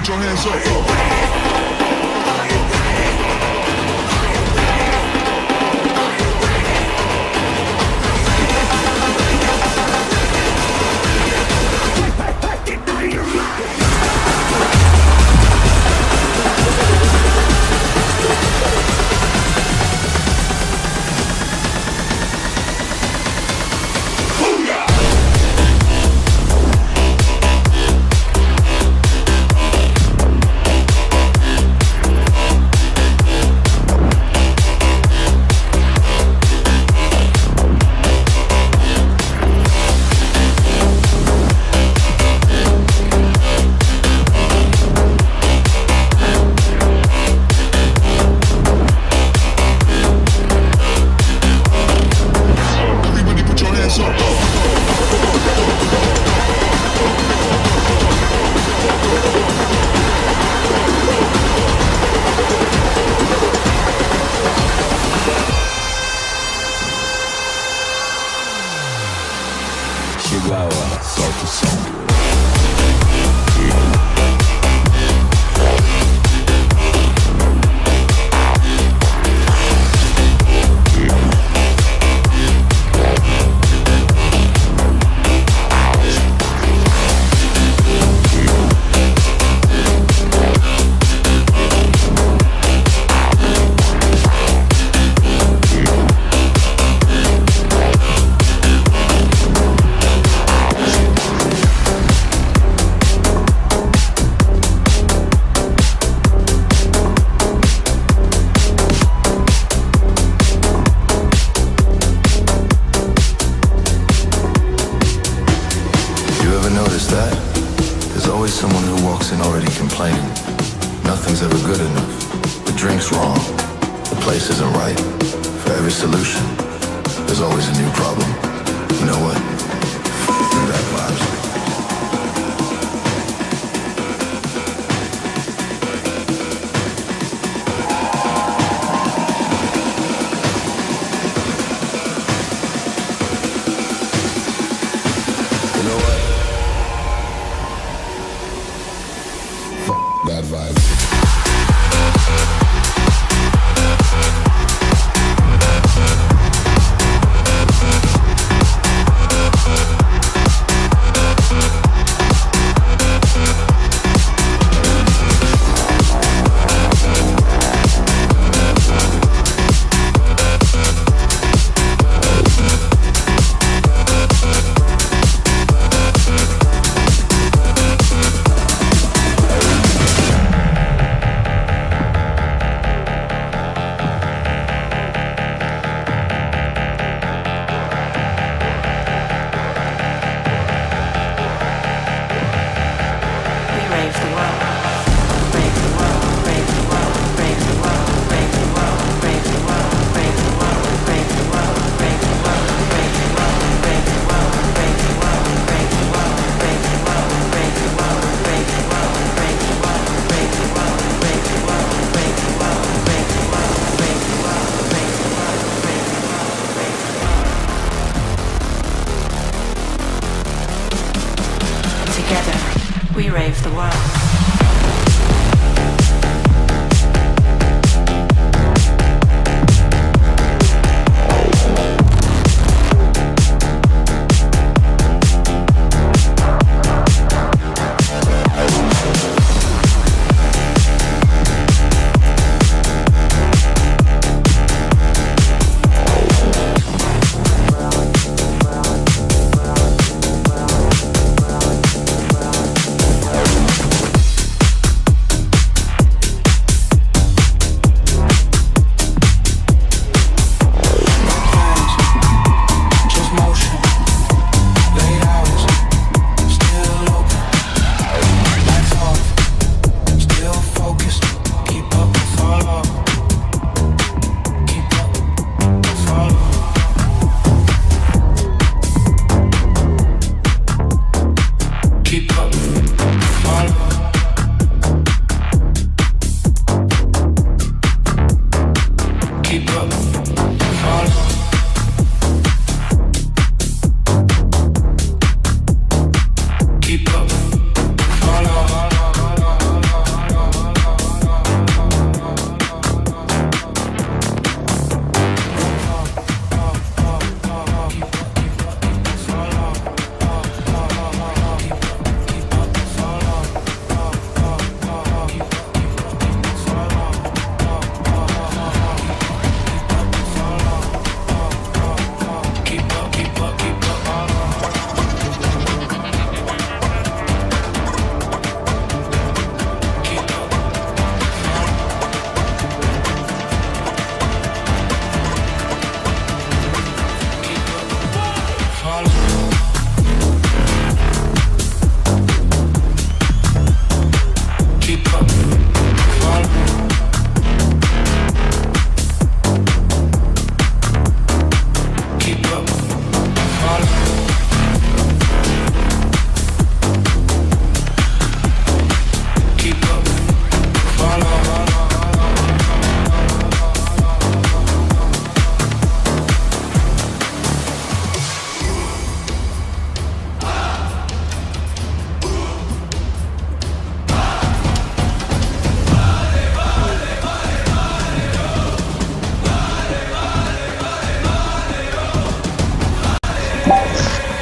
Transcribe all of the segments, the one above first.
your hands up.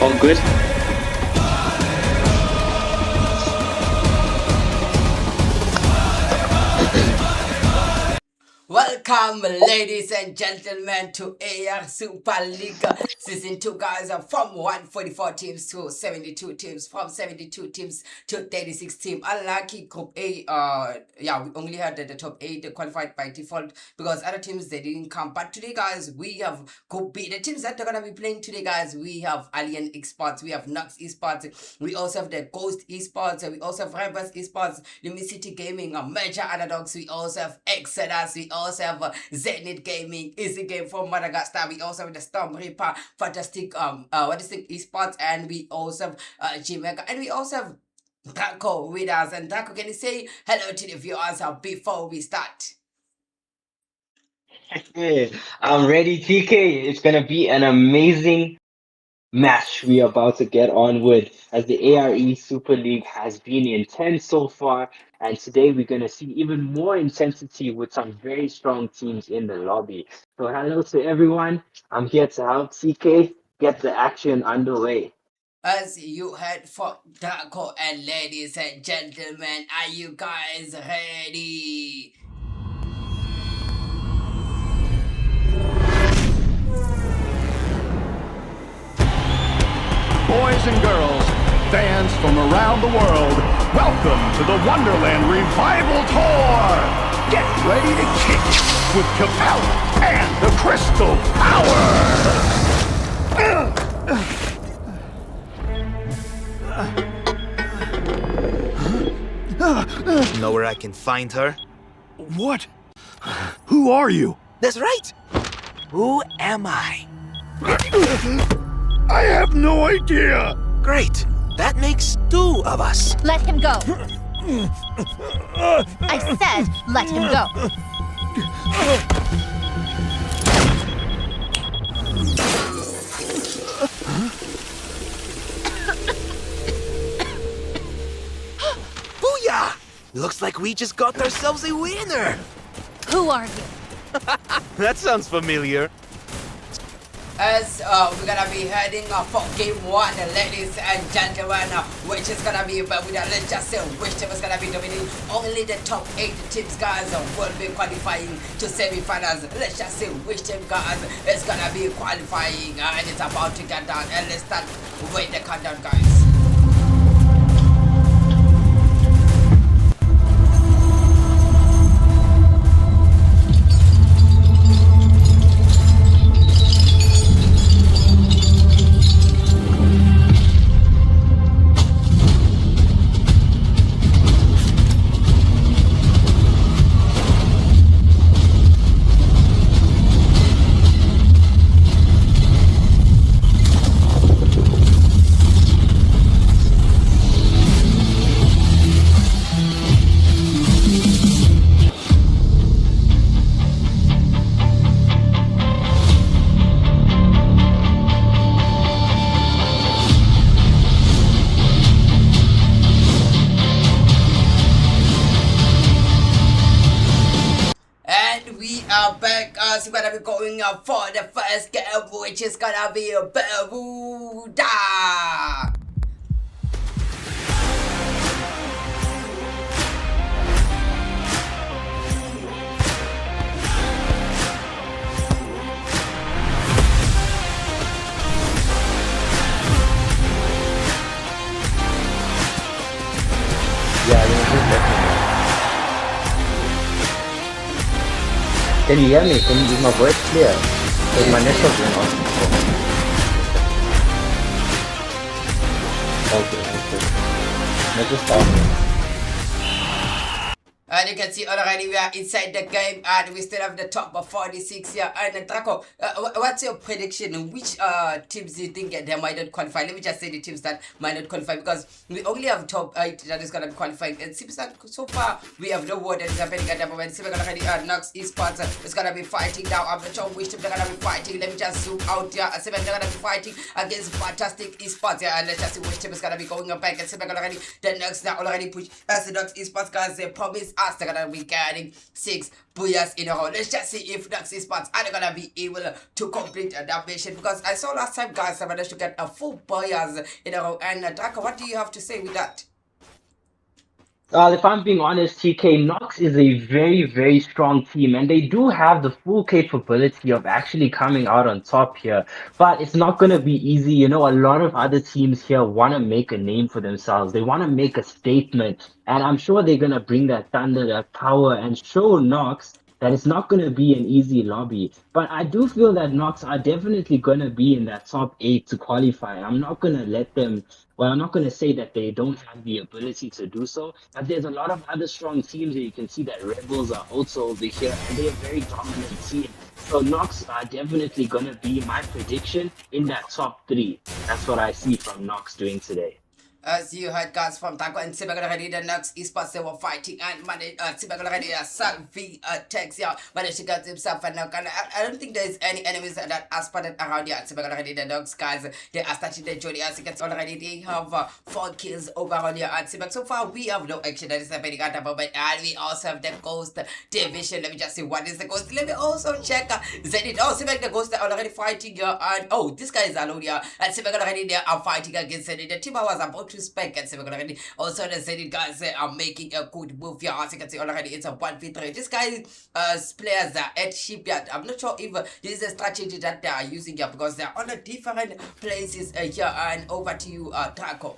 All good? Welcome, ladies and gentlemen, to AR Super League Season 2, guys. From 144 teams to 72 teams, from 72 teams to 36 teams. Unlucky Group A, yeah, we only had the top 8 qualified by default because other teams, they didn't come. But today, guys, we have Group B. The teams that are going to be playing today, guys, we have Alien Esports, we have Nox Esports, we also have the Ghost Esports, we also have Rebels Esports, Limit City Gaming, Major Underdogs, we also have Exodus, we also have Zenith Gaming, Easy Game from Madagascar, we also have the Storm Reaper, Fantastic Esports, and we also have Jamaica, and we also have Draco with us. And Draco, can you say hello to the viewers before we start? Hey, I'm ready, TK. It's gonna be an amazing match we are about to get on with, as the ARE Super League has been intense so far, and today we're gonna see even more intensity with some very strong teams in the lobby. So hello to everyone. I'm here to help TK get the action underway. As you heard for Draco, and ladies and gentlemen, are you guys ready? Boys and girls, fans from around the world, welcome to the Wonderland Revival Tour! Get ready to kick with Capella and the Crystal Power! Know where I can find her? What? Who are you? That's right! Who am I? I have no idea! Great! That makes 2 of us. Let him go. I said, let him go. Booyah! Looks like we just got ourselves a winner! Who are you? That sounds familiar. As we're gonna be heading for game 1, ladies and gentlemen, which is gonna be, but let's just say which team is gonna be dominating. Only the top 8 teams, guys, will be qualifying to semi-finals. Let's just say which team, guys, is gonna be qualifying, and it's about to get done. And let's start with the countdown, guys. We're gonna be going for the first game, which is gonna be Bermuda. Yeah, definitely. Can you hear me? Is my voice clear? Is my network going on? Okay. Let's just start. And you can see already we are inside the game, and we still have the top of 46 here. And Draco, what's your prediction? Which teams do you think they might not qualify? Let me just say the teams that might not qualify, because we only have top 8 that is going to be qualifying. And it seems that so far we have no word that is happening at the moment. So we're going to already Nox Esports is going to be fighting now. I'm not sure which team they're going to be fighting. Let me just zoom out here. I see they're going to be fighting against Fantastic Esports here. And let's just see which team is going to be going up back. And see already the Nox now already push as the Nox Esports, guys. They promise us Esports are gonna be getting 6 booyahs in a row. Let's just see if Nox Esports are gonna be able to complete that mission, because I saw last time guys I managed to get a full booyahs in a row. And Draka, what do you have to say with that? If I'm being honest, TK, Knox is a very, very strong team, and they do have the full capability of actually coming out on top here. But it's not going to be easy. You know, a lot of other teams here want to make a name for themselves. They want to make a statement, and I'm sure they're going to bring that thunder, that power, and show Knox that it's not going to be an easy lobby. But I do feel that Knox are definitely going to be in that top 8 to qualify. I'm not going to let them, well, I'm not going to say that they don't have the ability to do so, but there's a lot of other strong teams that you can see that Rebels are also over here, and they're a very dominant team. So Knox are definitely going to be my prediction in that top 3. That's what I see from Knox doing today. As you heard guys from Taco and Sibak already, the Nox Esports, they were fighting and managed Sibak already Salvi takes out, managed to get himself a knock. And I don't think there's any enemies that are spotted around here. Sibak already, the Nox guys, they are starting the journey. As you can see already, they have 4 kills overall here at Sibak. So far we have no action that is happening at the moment, and we also have the Ghost Division. Let me just see what is the Ghost. Let me also check Zenith. Oh, Sibak the Ghost are already fighting here, and oh, this guy is alone here, and Sibak already, they are fighting against Zenith. The team was about to spec and already. Also, the Zenith guys are making a good move here. As you can see already, it's a 1v3. This guy players are at shipyard. I'm not sure if this is a strategy that they are using here, because they are on a different places here. And over to you, Draco.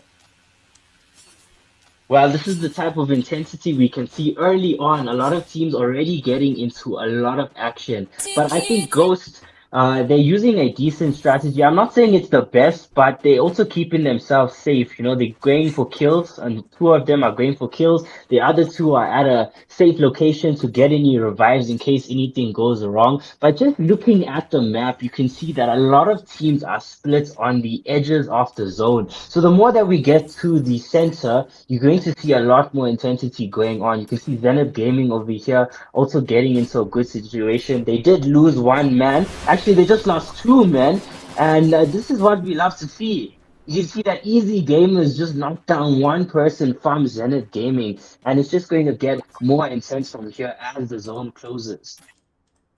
Well, this is the type of intensity we can see early on. A lot of teams already getting into a lot of action. But I think Ghost, they're using a decent strategy. I'm not saying it's the best, but they're also keeping themselves safe. You know, they're going for kills, and 2 of them are going for kills. The other 2 are at a safe location to get any revives in case anything goes wrong. But just looking at the map, you can see that a lot of teams are split on the edges of the zone. So the more that we get to the center, you're going to see a lot more intensity going on. You can see Zenith Gaming over here also getting into a good situation. They did lose 1 man. Actually, they just lost 2 men, and this is what we love to see. You see that Easy Gamers just knocked down 1 person from Zenith Gaming, and it's just going to get more intense from here as the zone closes.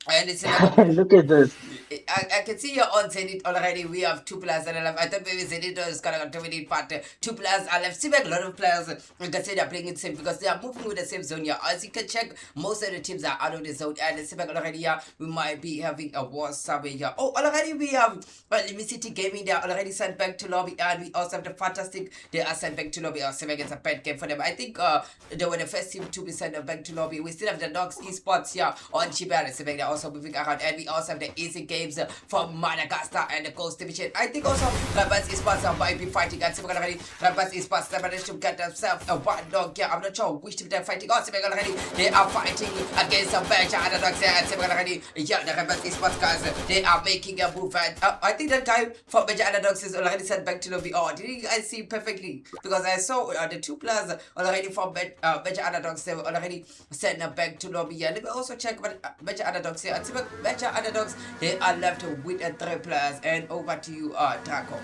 And it's Look at this. I can see you're on Zenith already. We have 2 players that are left. I thought maybe Zenith is gonna dominate, but 2 players are left. See, like a lot of players, you can say they're playing it safe because they are moving with the same zone here. As you can check, most of the teams are out of the zone, and it's like already here. We might be having a war somewhere here. Oh, already we have Limit City Gaming. They are already sent back to lobby, and we also have the Fantastic. They are sent back to lobby. Also, it's a bad game for them. I think they were the first team to be sent back to lobby. We still have the Nox Esports here on Chibara. They're also moving around, and we also have the Easy Games from Madagascar and the Coast Division. I think also Rabbas Esports might be fighting at Sibak already. Rabbas Esports, they managed to get themselves a 1 dog. Yeah, I'm not sure which team they're fighting. Oh, Sibak already, they are fighting against some better underdogs here at Sibak already. Yeah, the Rabbas Esports guys, they are making a move, and I think that guy for better underdogs is already sent back to lobby. Oh, did you guys see perfectly? Because I saw the 2 players already from better underdogs, they were already sent back to lobby. Yeah, let me also check better underdogs here at Sibak. Better underdogs, they are left with 3 players. And over to you, Draco.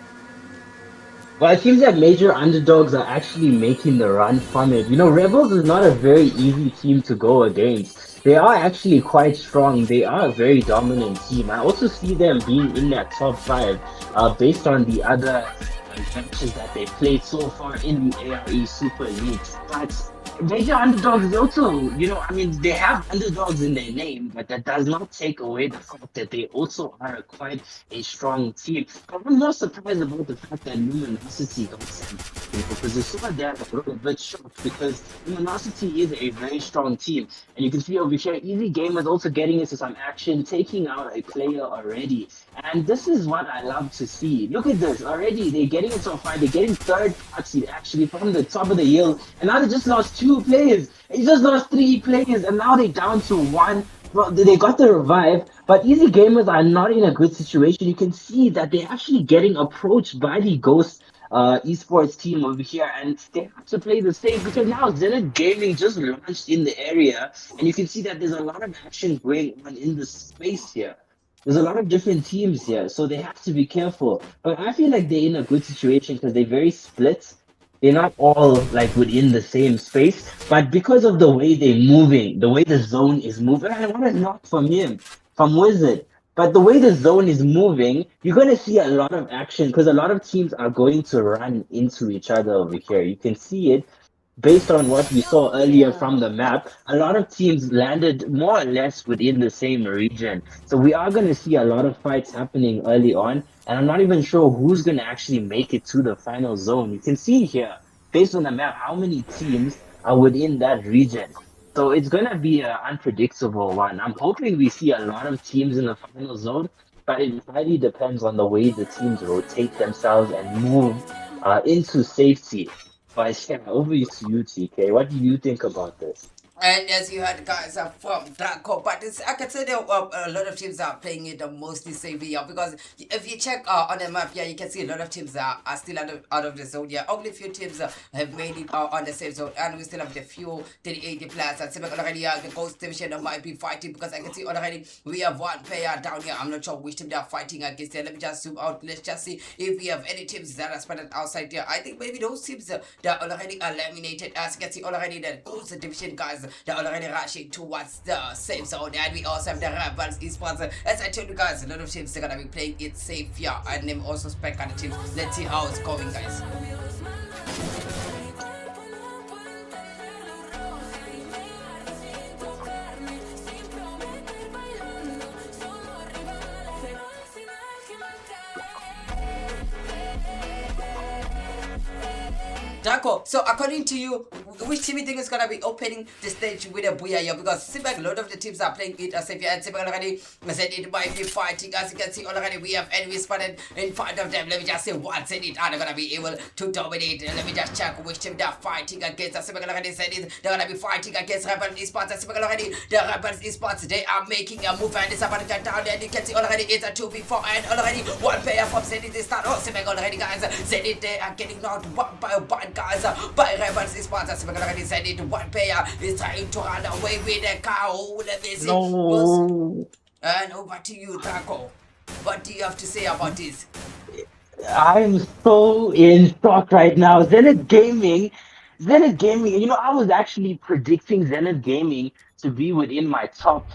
Well, it seems that major underdogs are actually making the run from it. You know, Rebels is not a very easy team to go against. They are actually quite strong. They are a very dominant team. I also see them being in that top 5 based on the other matches that they played so far in the ARE Super League. But major underdogs also, you know, I mean, they have underdogs in their name, but that does not take away the fact that they also are quite a strong team. But I'm more surprised about the fact that Luminosity got sent, you know, because the Super there a little bit shocked because Luminosity is a very strong team. And you can see over here, Easy Gamers also getting into some action, taking out a player already. And this is what I love to see. Look at this, already they're getting into a fight, they're getting 3rd party actually from the top of the hill, and now they just lost 2 players. They just lost 3 players, and now they're down to 1. Well, they got the revive, but Easy Gamers are not in a good situation. You can see that they're actually getting approached by the Ghost Esports team over here, and they have to play the safe because now Zenith Gaming just launched in the area, and you can see that there's a lot of action going on in the space here. There's a lot of different teams here, so they have to be careful. But I feel like they're in a good situation because they're very split. they're not all like within the same space, but because of the way they're moving, the way the zone is moving, I want to knock from him, from Wizard. But the way the zone is moving, you're going to see a lot of action because a lot of teams are going to run into each other over here. You can see it based on what we saw earlier from the map. A lot of teams landed more or less within the same region. So we are going to see a lot of fights happening early on. And I'm not even sure who's going to actually make it to the final zone. You can see here, based on the map, how many teams are within that region. So it's going to be an unpredictable one. I'm hoping we see a lot of teams in the final zone, but it highly depends on the way the teams rotate themselves and move into safety. But yeah, over to you, TK. What do you think about this? And as you heard, guys, are from Draco, but I can say that a lot of teams are playing it mostly safe here because if you check on the map, yeah, you can see a lot of teams are still out of the zone. Yeah, only a few teams have made it on the safe zone, and we still have the few 3080 players. And Sibek already, the Ghost Division might be fighting because I can see already we have one player down here. I'm not sure which team they are fighting against. Let me just zoom out. Let's just see if we have any teams that are spotted outside here. I think maybe those teams that are already eliminated. As you can see already, the Ghost Division guys. They're already rushing towards the safe zone, and we also have the Rebels Esports. As I told you guys, a lot of teams are gonna be playing it safe here, and them also spec on the teams. Let's see how it's going, guys. Draco, so according to you, which team you think is gonna be opening the stage with a Booyah? Because seems like a lot of the teams are playing it as if you had already said it might be fighting. As you can see already, we have enemies spotted in front of them. Let me just say what's in it. Are they gonna be able to dominate? Let me just check which team they're fighting against. As already said it, they're gonna be fighting against Rebels Esports. As already, the Rebels Esports, they are making a move and it's about to get down there. You can see already it's a 2v4 and already one player from Zenit is start. Oh, already guys, Zenit they are getting knocked by a bad guys by Rebels Esports. As already said it, one player is trying to run away with the car. Oh, let me see. No. And over to you, Draco. What do you have to say about this? I'm so in shock right now. Zenith Gaming, I was actually predicting Zenith Gaming to be within my top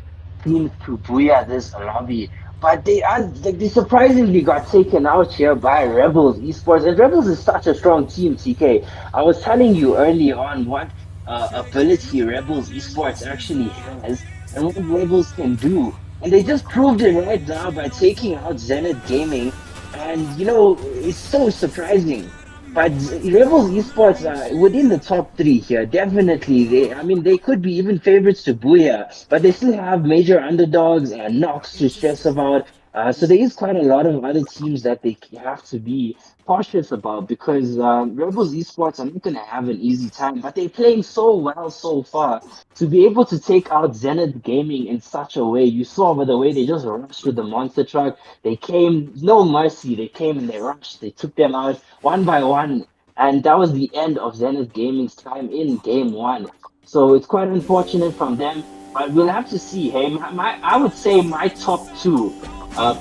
teams to booyah this lobby. But they surprisingly got taken out here by Rebels Esports. And Rebels is such a strong team, TK. I was telling you early on what ability Rebels Esports actually has and what Rebels can do. And they just proved it right now by taking out Zenith Gaming. And it's so surprising. But Rebels Esports are within the top three here. Definitely, they could be even favorites to Booyah, but they still have major underdogs and knocks to stress about. So there is quite a lot of other teams that they have to be cautious about because Rebels Esports are not going to have an easy time, but they're playing so well so far to be able to take out Zenith Gaming in such a way. You saw by the way they just rushed with the monster truck. They came, no mercy. They came and they rushed. They took them out one by one. And that was the end of Zenith Gaming's time in game one. So it's quite unfortunate from them. But we'll have to see. Hey, I would say my top two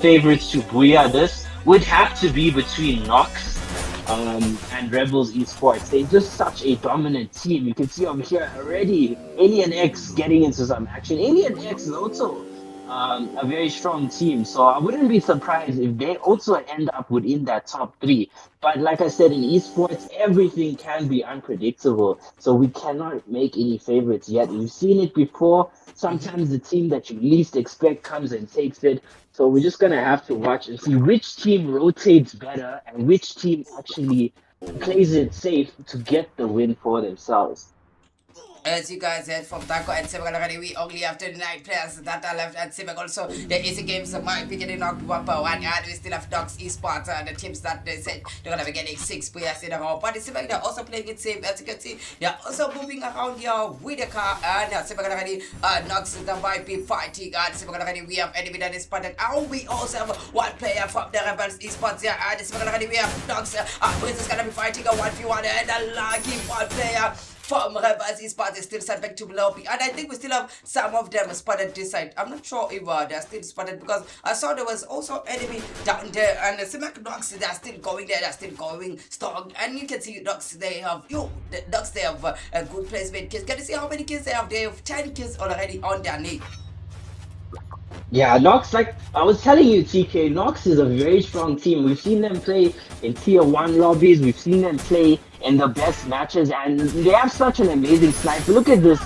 favorites to booyah this would have to be between Nox and Rebels Esports. They're just such a dominant team. You can see over here already Alien X getting into some action. Alien X is also a very strong team, so I wouldn't be surprised if they also end up within that top three. But like I said, in esports, everything can be unpredictable, so we cannot make any favorites yet. We've seen it before. Sometimes the team that you least expect comes and takes it. So we're just gonna have to watch and see which team rotates better and which team actually plays it safe to get the win for themselves. As you guys heard from Taco and Sibak already, we only have 29 players that are left at Sibak. Also, the easy games might be getting knocked one by one, and we still have Dogs Esports, the teams that they said they're gonna be getting 6 players in a row. But Sibak, they're also playing it safe. As you can see, they're also moving around here with the car, and Sibak already, Nox that might be fighting, and Sibak already, we have enemy that is spotted. And we also have one player from the Rebels Esports here, and Sibak already, we have Nox, Prince is gonna be fighting a 1v1, and a lucky one player from Rebels Esports is still sent back to lobby, and I think we still have some of them spotted this side. I'm not sure if they're still spotted because I saw there was also enemy down there, and the Simac Dogs, they're still going there, they're still going strong, and you can see Dogs, they have the Dogs, they have a good placement kills. Can you see how many kills they have? They have 10 kills already on their knee. Yeah, Nox, like I was telling you, TK, Nox is a very strong team. We've seen them play in tier 1 lobbies, we've seen them play in the best matches, and they have such an amazing sniper. Look at this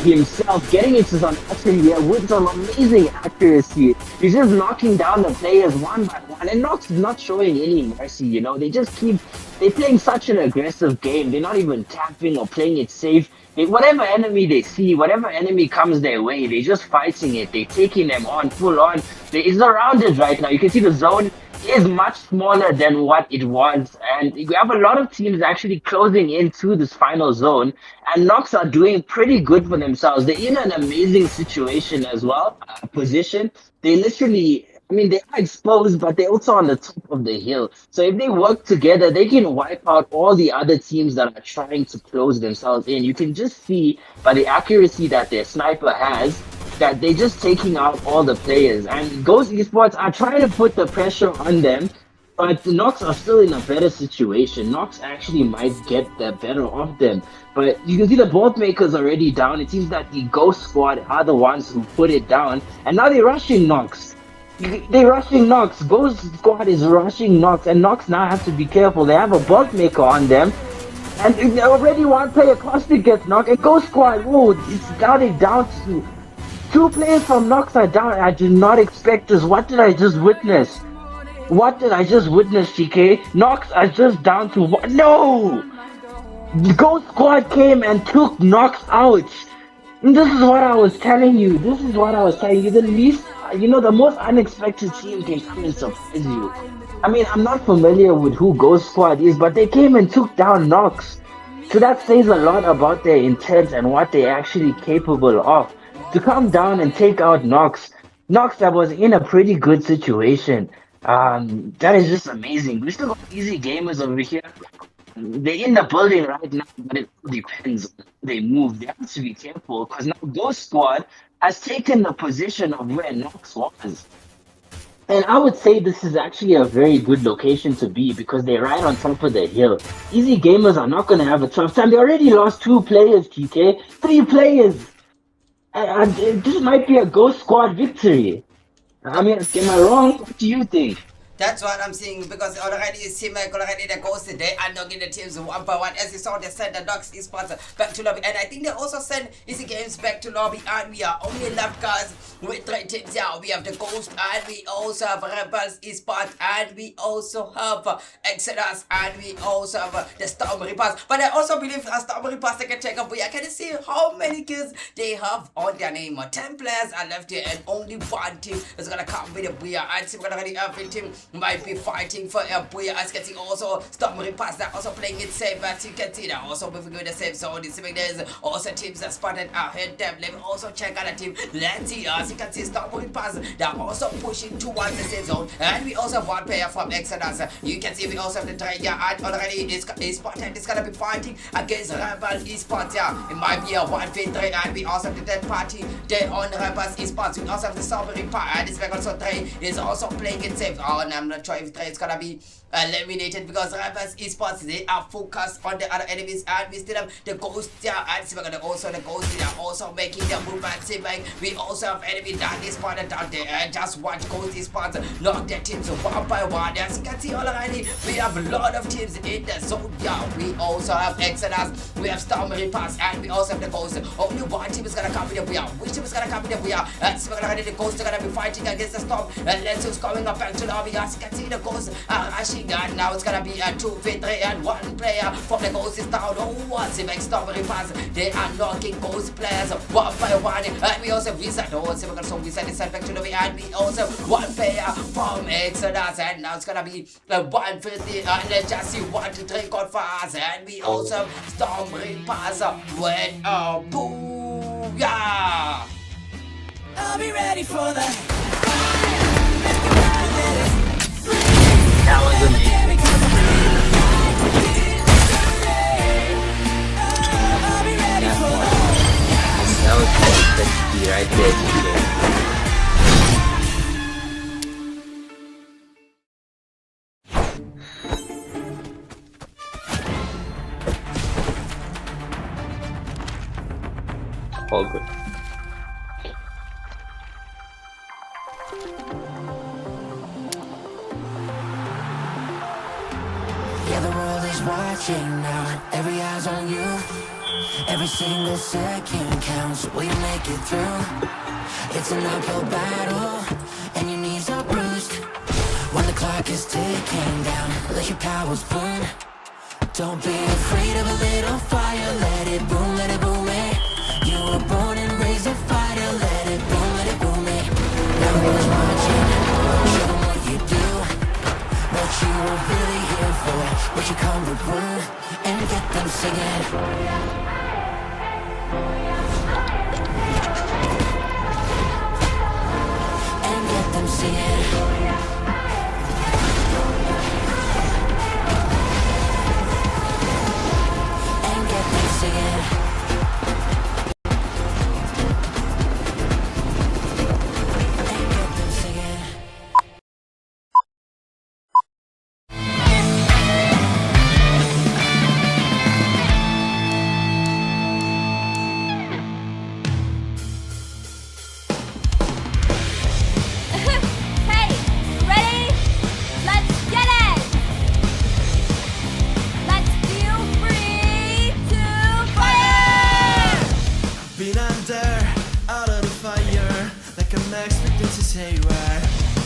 himself getting into some action here with some amazing accuracy. He's just knocking down the players one by one, and Nox is not showing any mercy, you know. They're playing such an aggressive game. They're not even tapping or playing it safe. Whatever enemy they see, whatever enemy comes their way, they're just fighting it. They're taking them on, full on. It's surrounded right now. You can see the zone is much smaller than what it was. And we have a lot of teams actually closing into this final zone. And Nox are doing pretty good for themselves. They're in an amazing situation as well, position. They literally... I mean, they are exposed, but they're also on the top of the hill. So if they work together, they can wipe out all the other teams that are trying to close themselves in. You can just see by the accuracy that their sniper has that they're just taking out all the players. And Ghost Esports are trying to put the pressure on them, but the Nox are still in a better situation. Nox actually might get the better of them. But you can see the bolt makers already down. It seems that the Ghost Squad are the ones who put it down. And now they're rushing Nox. They're rushing Nox. Ghost Squad is rushing Nox, and Nox now has to be careful. They have a bolt maker on them, and already one player Caustic gets knocked. And Ghost Squad, whoa, it's down to 2 players from Nox are down. I did not expect this. What did I just witness? What did I just witness, TK? Nox are just down to 1. No! The Ghost Squad came and took Nox out. And this is what I was telling you. The least, the most unexpected team can come and surprise you. I mean, I'm not familiar with who Ghost Squad is, but they came and took down Nox. So that says a lot about their intent and what they're actually capable of. To come down and take out Nox that was in a pretty good situation. That is just amazing. We still got easy gamers over here. They're in the building right now, but it depends. They move. They have to be careful because now Ghost Squad has taken the position of where Nox was. And I would say this is actually a very good location to be because they're right on top of the hill. Easy gamers are not going to have a tough time. They already lost 2 players, TK. 3 players. And this might be a Ghost Squad victory. I mean, am I wrong? What do you think? That's what I'm seeing because already it seems like already the Ghost they are knocking the teams one by one. As you saw, they sent the Dogs Esports back to lobby, and I think they also sent Easy Games back to lobby. And we are only left, guys, with 3 teams here. We have the Ghost, and we also have Rebels Esports, and we also have Exodus, and we also have the Storm Reapers. But I also believe Storm Reapers they can take a booyah. Can you see how many kills they have on their name? 10 players are left here, and only 1 team is gonna come with a booyah. And see, we're gonna already have a team might be fighting for a booyah. As you can see, also Storm Reapers they're also playing it safe. As you can see, they're also moving with the safe zone. There's also teams that spotted ahead them. Let me also check out the team. Let's see. As you can see, Storm Reapers they're also pushing towards the safe zone. And we also have 1 player from Exodus. You can see we also have the Dragon and already is spotted. It's gonna be fighting against Rebel Esports. Yeah, it might be a 1v3, and we also have the third party there on Rebels Esports. We also have the Storm Reaper, and this back also Trey is also playing it safe. Oh, and I'm not sure if Trey is gonna be eliminated because Rebels Esports they are focused on the other enemies, and we still have the Ghost here, and we're gonna also the Ghost they are also making their movement. We also have enemy that is spotted down there, and just watch Ghost Esports knock their teams one by one. As you can see already, we have a lot of teams in the zone. Yeah, we also have Exodus, we have Storm Reapers, and we also have the Ghost. Only 1 team is gonna come with the booyah. Which team is gonna come with the booyah? And so we're gonna the Ghost are gonna be fighting against the Storm, and let's who's coming up back to the lobby. As you can see, the Ghost are rushing, and now it's gonna be a 2v3, and 1 player from the Ghost is down. Oh, what's the next Storm Reapers? They are knocking Ghost players one by one, and we also have Wizard. Oh, so we're gonna Wizard is sent back to the lobby, and we also have 1 player from Exodus, and now it's gonna be 150, and let's just see 1 to 3 got fast, and we also have Storm Reapers with a booyah. I'll be ready for that. That was amazing. All good. Yeah, the world is watching now. Every eye's on you. Every single second counts. Will you make it through? It's an uphill battle, and your knees are bruised. When the clock is ticking down, let your powers burn. Don't be afraid of a little fire. Let it boom, it. You were born and raised a fighter. Let it boom, it. Now the world's watching. Show them what you do. What you were really here for. What you come to prove. And get them singing. And get them singing. And get them singing. Hey, ready? Let's get it! Let's feel free to fire! Been under, out of the fire, like I'm expecting to say why.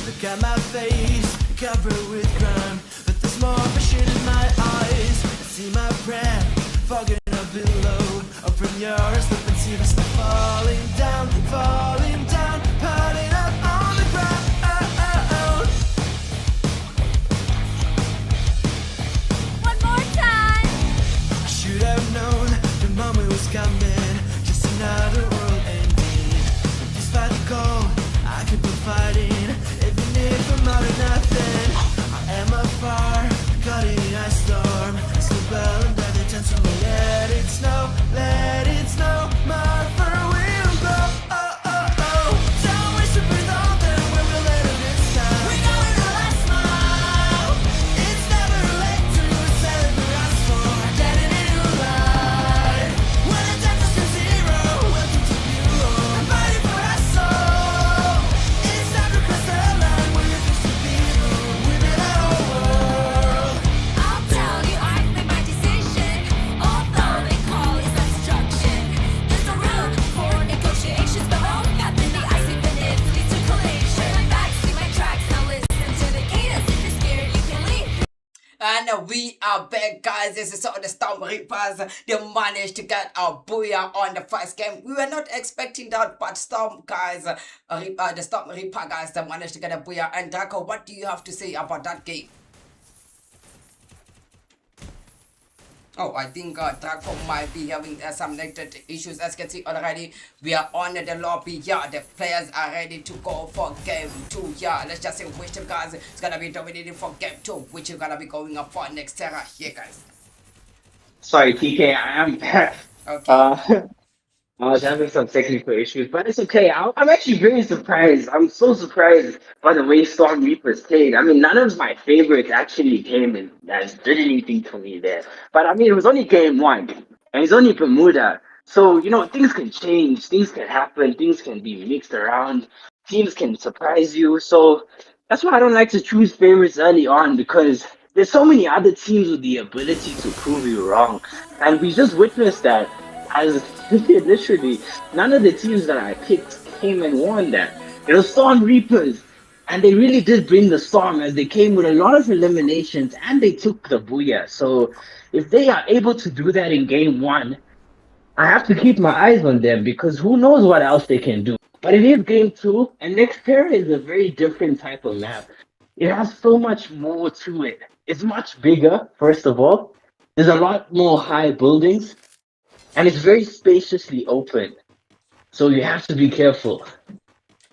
Look at my face, covered with crime, but there's more passion in my eyes. I see my breath, fogging up below. Open your eyes, look and see the stuff falling down, piling up on the ground. One more time! I should have known the moment was coming, just another world ending. Despite the cold, I keep on fighting, even if I'm out of nothing. I am afar, caught in a storm, slip under the tension. Let it snow, my fur will grow. Don't wish to breathe on them when we let it this time. We know it'll last smile. It's never late to celebrate us for getting a new life. When the death is to zero, welcome to you. I'm fighting for our soul. It's time to cross the line where you're supposed to be. We made our whole world. I'll tell you I've made my decision. Although they call it destruction, there's no room for negotiations. The wrong path in the ice, even if it leads to collision. My back, see my tracks, now listen to the cadence. If you're scared, you can leave. And we are back, guys. This is all the Storm Reapers. They managed to get a booyah on the first game. We were not expecting that, but Storm guys, the Storm Reaper guys, they managed to get a booyah. And Draco, what do you have to say about that game? Oh, I think Draco might be having some network issues. As you can see already, we are on the lobby. Yeah, the players are ready to go for game 2. Yeah, let's just say which team, guys, is gonna be dominating for game 2, which is gonna be going up for next Terra here, guys. Sorry, TK, I am back. Okay. I was having some technical issues, but it's okay. I'm actually very surprised. I'm so surprised by the way Storm Reapers played. I mean, none of my favorites actually came in and did anything for me there. But I mean, it was only game 1, and it's only Bermuda. So, things can change, things can happen, things can be mixed around, teams can surprise you. So that's why I don't like to choose favorites early on, because there's so many other teams with the ability to prove you wrong. And we just witnessed that. As literally, none of the teams that I picked came and won that. It was Storm Reapers, and they really did bring the storm, as they came with a lot of eliminations and they took the booyah. So if they are able to do that in game 1, I have to keep my eyes on them, because who knows what else they can do. But it is game 2, and next Terra is a very different type of map. It has so much more to it. It's much bigger, first of all. There's a lot more high buildings. And it's very spaciously open, so you have to be careful.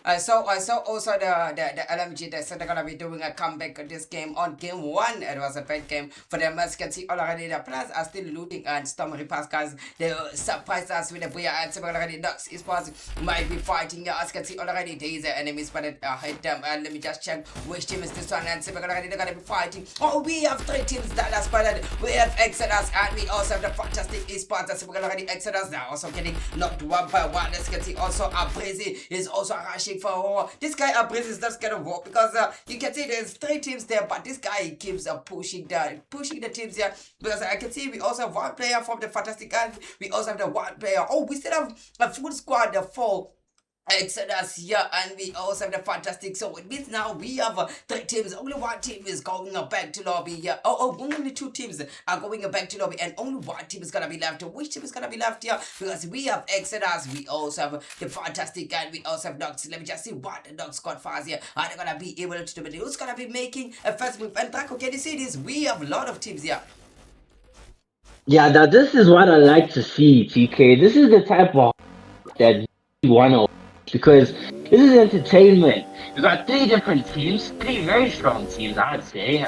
I saw also the LMG. They said they're gonna be doing a comeback on this game on game one. It was a bad game for them. As you can see already, the players are still looting and Storm Repass guys. They surprised us with the Booyah and some already. Ducks Esports might be fighting. As you can see already, there is an enemy spotted hit them. And let me just check which team is this one. And some already they're gonna be fighting. Oh, we have three teams that are spotted. We have Exodus and we also have the fantastic Esports. And some already Exodus. They're also getting knocked one by one. As you can see also Abrezi is also rushing for war. This guy Abrezi is not scared of war because you can see there's three teams there, but this guy keeps pushing the teams here because I can see we also have one player from the fantastic and we also have the one player. Oh, we still have a full squad, the four Exodus here, and we also have the fantastic. So it means now we have three teams. Only one team is going back to lobby here. Only two teams are going back to lobby, and only one team is gonna be left. Which team is gonna be left here? Because we have Exodus, we also have the fantastic, and we also have Dogs. Let me just see what the Dogs squad fires here. Are they gonna be able to do it? Who's gonna be making a first move? And Draco, can you see this? We have a lot of teams here. Yeah, now this is what I like to see, TK. This is the type of that we want to, because this is entertainment. We got three different teams, three very strong teams, I'd say.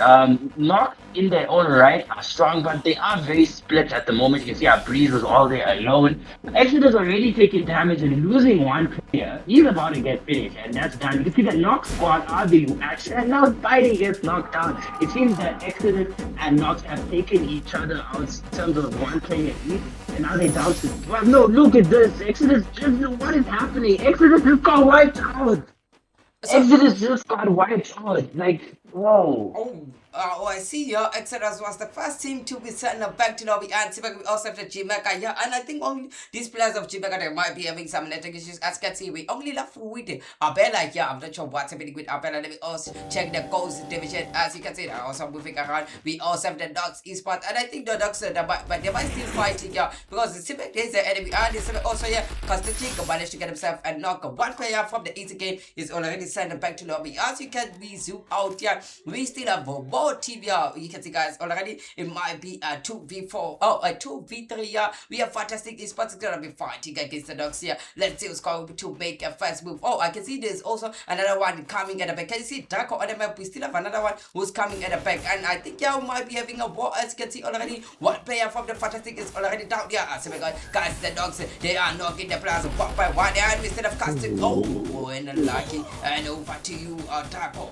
Not in their own right are strong, but they are very split at the moment. You can see our Breeze was all there alone. Exodus already taking damage and losing one player. He's about to get finished, and that's done. You can see the Nox squad are the action, and now fighting gets knocked down. It seems that Exodus and Nox have taken each other out in terms of one player each, and now they're down to. Well, no, look at this. Exodus just. What is happening? Exodus just got wiped out. Exodus just got wiped out. Like, whoa. I see here. Exodus was the first team to be sent back to lobby, and we also have the Jamaica here. And I think only these players of Jamaica, they might be having some network issues. As you can see, we only left with Abella here. I'm not sure what's happening with Abella. Let me also check the goals division. As you can see, they're also moving around. We also have the Dogs Esports, and I think the Dogs, but they might still fighting here because the Civic is the enemy. And the also here, Constantine managed to get himself and knock one player from the easy game is already sent back to lobby. As you can zoom out here, we still have more team here. You can see guys already it might be a 2v4 a 2v3 here. We have fantastic Esports gonna be fighting against the Dogs here. Let's see who's going to make a first move. I can see there's also another one coming at the back. Can you see Draco on the map? We still have another one who's coming at the back, and I think we might be having a war. As you can see already, one player from the fantastic is already down here. As we got guys, the Dogs, they are knocking the players one by one, and we still have casting. And unlucky, and over to you, Draco.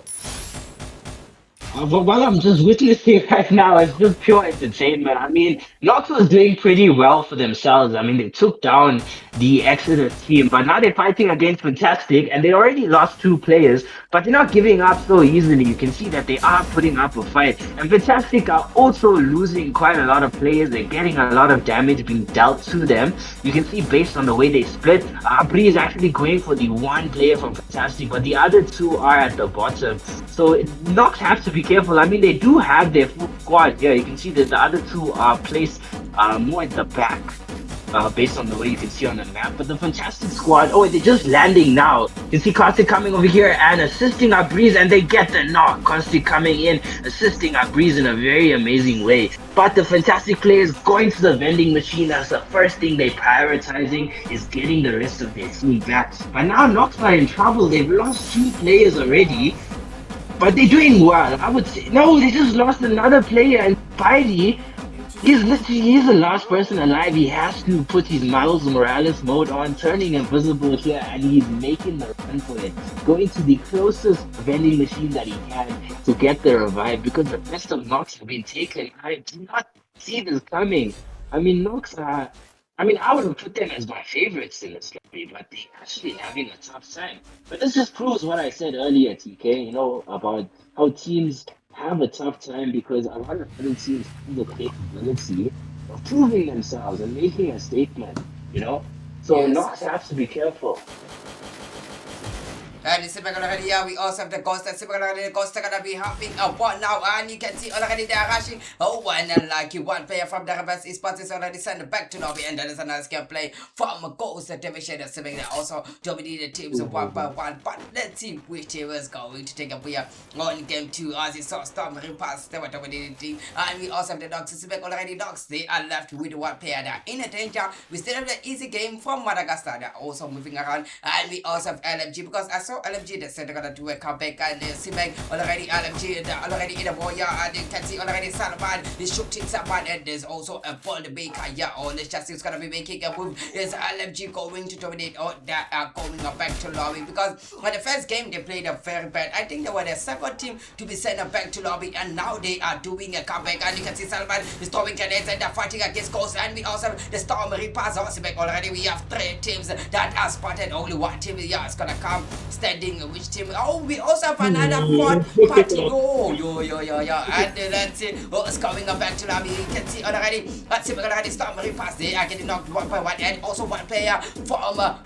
But what I'm just witnessing right now is just pure entertainment. I mean, Nox was doing pretty well for themselves. I mean, they took down the Exodus team, but now they're fighting against Fantastic, and they already lost two players, but they're not giving up so easily. You can see that they are putting up a fight. And Fantastic are also losing quite a lot of players. They're getting a lot of damage being dealt to them. You can see based on the way they split, Abri is actually going for the one player from Fantastic, but the other two are at the bottom. So Nox have to be careful. I mean, they do have their full squad here. You can see that the other two are placed more at the back, based on the way you can see on the map. But the fantastic squad, they're just landing now. You see Caustic coming over here and assisting our Breeze, and they get the knock. Caustic coming in, assisting our Breeze in a very amazing way. But the fantastic players going to the vending machine. That's the first thing they're prioritizing, is getting the rest of their team back. But now Nox are in trouble. They've lost 2 players already. But they're doing well. I would say, no, they just lost another player, and Spidey, he's the last person alive. He has to put his Miles Morales mode on, turning invisible here, and he's making the run for it. Going to the closest vending machine that he can to get the revive, because the rest of Nox have been taken. I did not see this coming. I mean, Nox I would have put them as my favorites in this lobby, but they're actually having a tough time. But this just proves what I said earlier, TK, about how teams have a tough time because a lot of other teams have the capability of proving themselves and making a statement. So Yes. Nox has to be careful. And it's already here. We also have the Ghost. And the Ghost are gonna be having a one now. And you can see already they are rushing. And unlucky one player from the reverse Esports is already sent back to lobby. And that is a nice gameplay from a Ghost division. Assuming they also dominated teams one by one. But let's see which team is going to take a player on game 2. As you saw, Storm Repass, they were dominating team. And we also have the Dogs. It's already Dogs. They are left with one player. They're in a danger. We still have the easy game from Madagascar. They're also moving around. And we also have LMG because I saw so LMG, they said they're gonna do a comeback and Sibek already LMG already in the warrior, and you can see already Salman is shooting someone, and there's also a ball maker. Yeah, oh, let's just see who's gonna be making a move. Is LMG going to dominate, or they are going back to lobby? Because when the first game they played a very bad. I think they were the second team to be sent back to lobby, and now they are doing a comeback. And you can see Salman is throwing grenades and they're fighting against Ghost, and we also have the Storm Reapers also back already. We have 3 teams that are spotted. Only one team, yeah, is gonna come standing. Which team? Oh, we also have another 4th party. Oh, and let's see who's coming back to lobby. You can see already. Let's see, already Storm Reapers. They are getting knocked one by one, and also one player from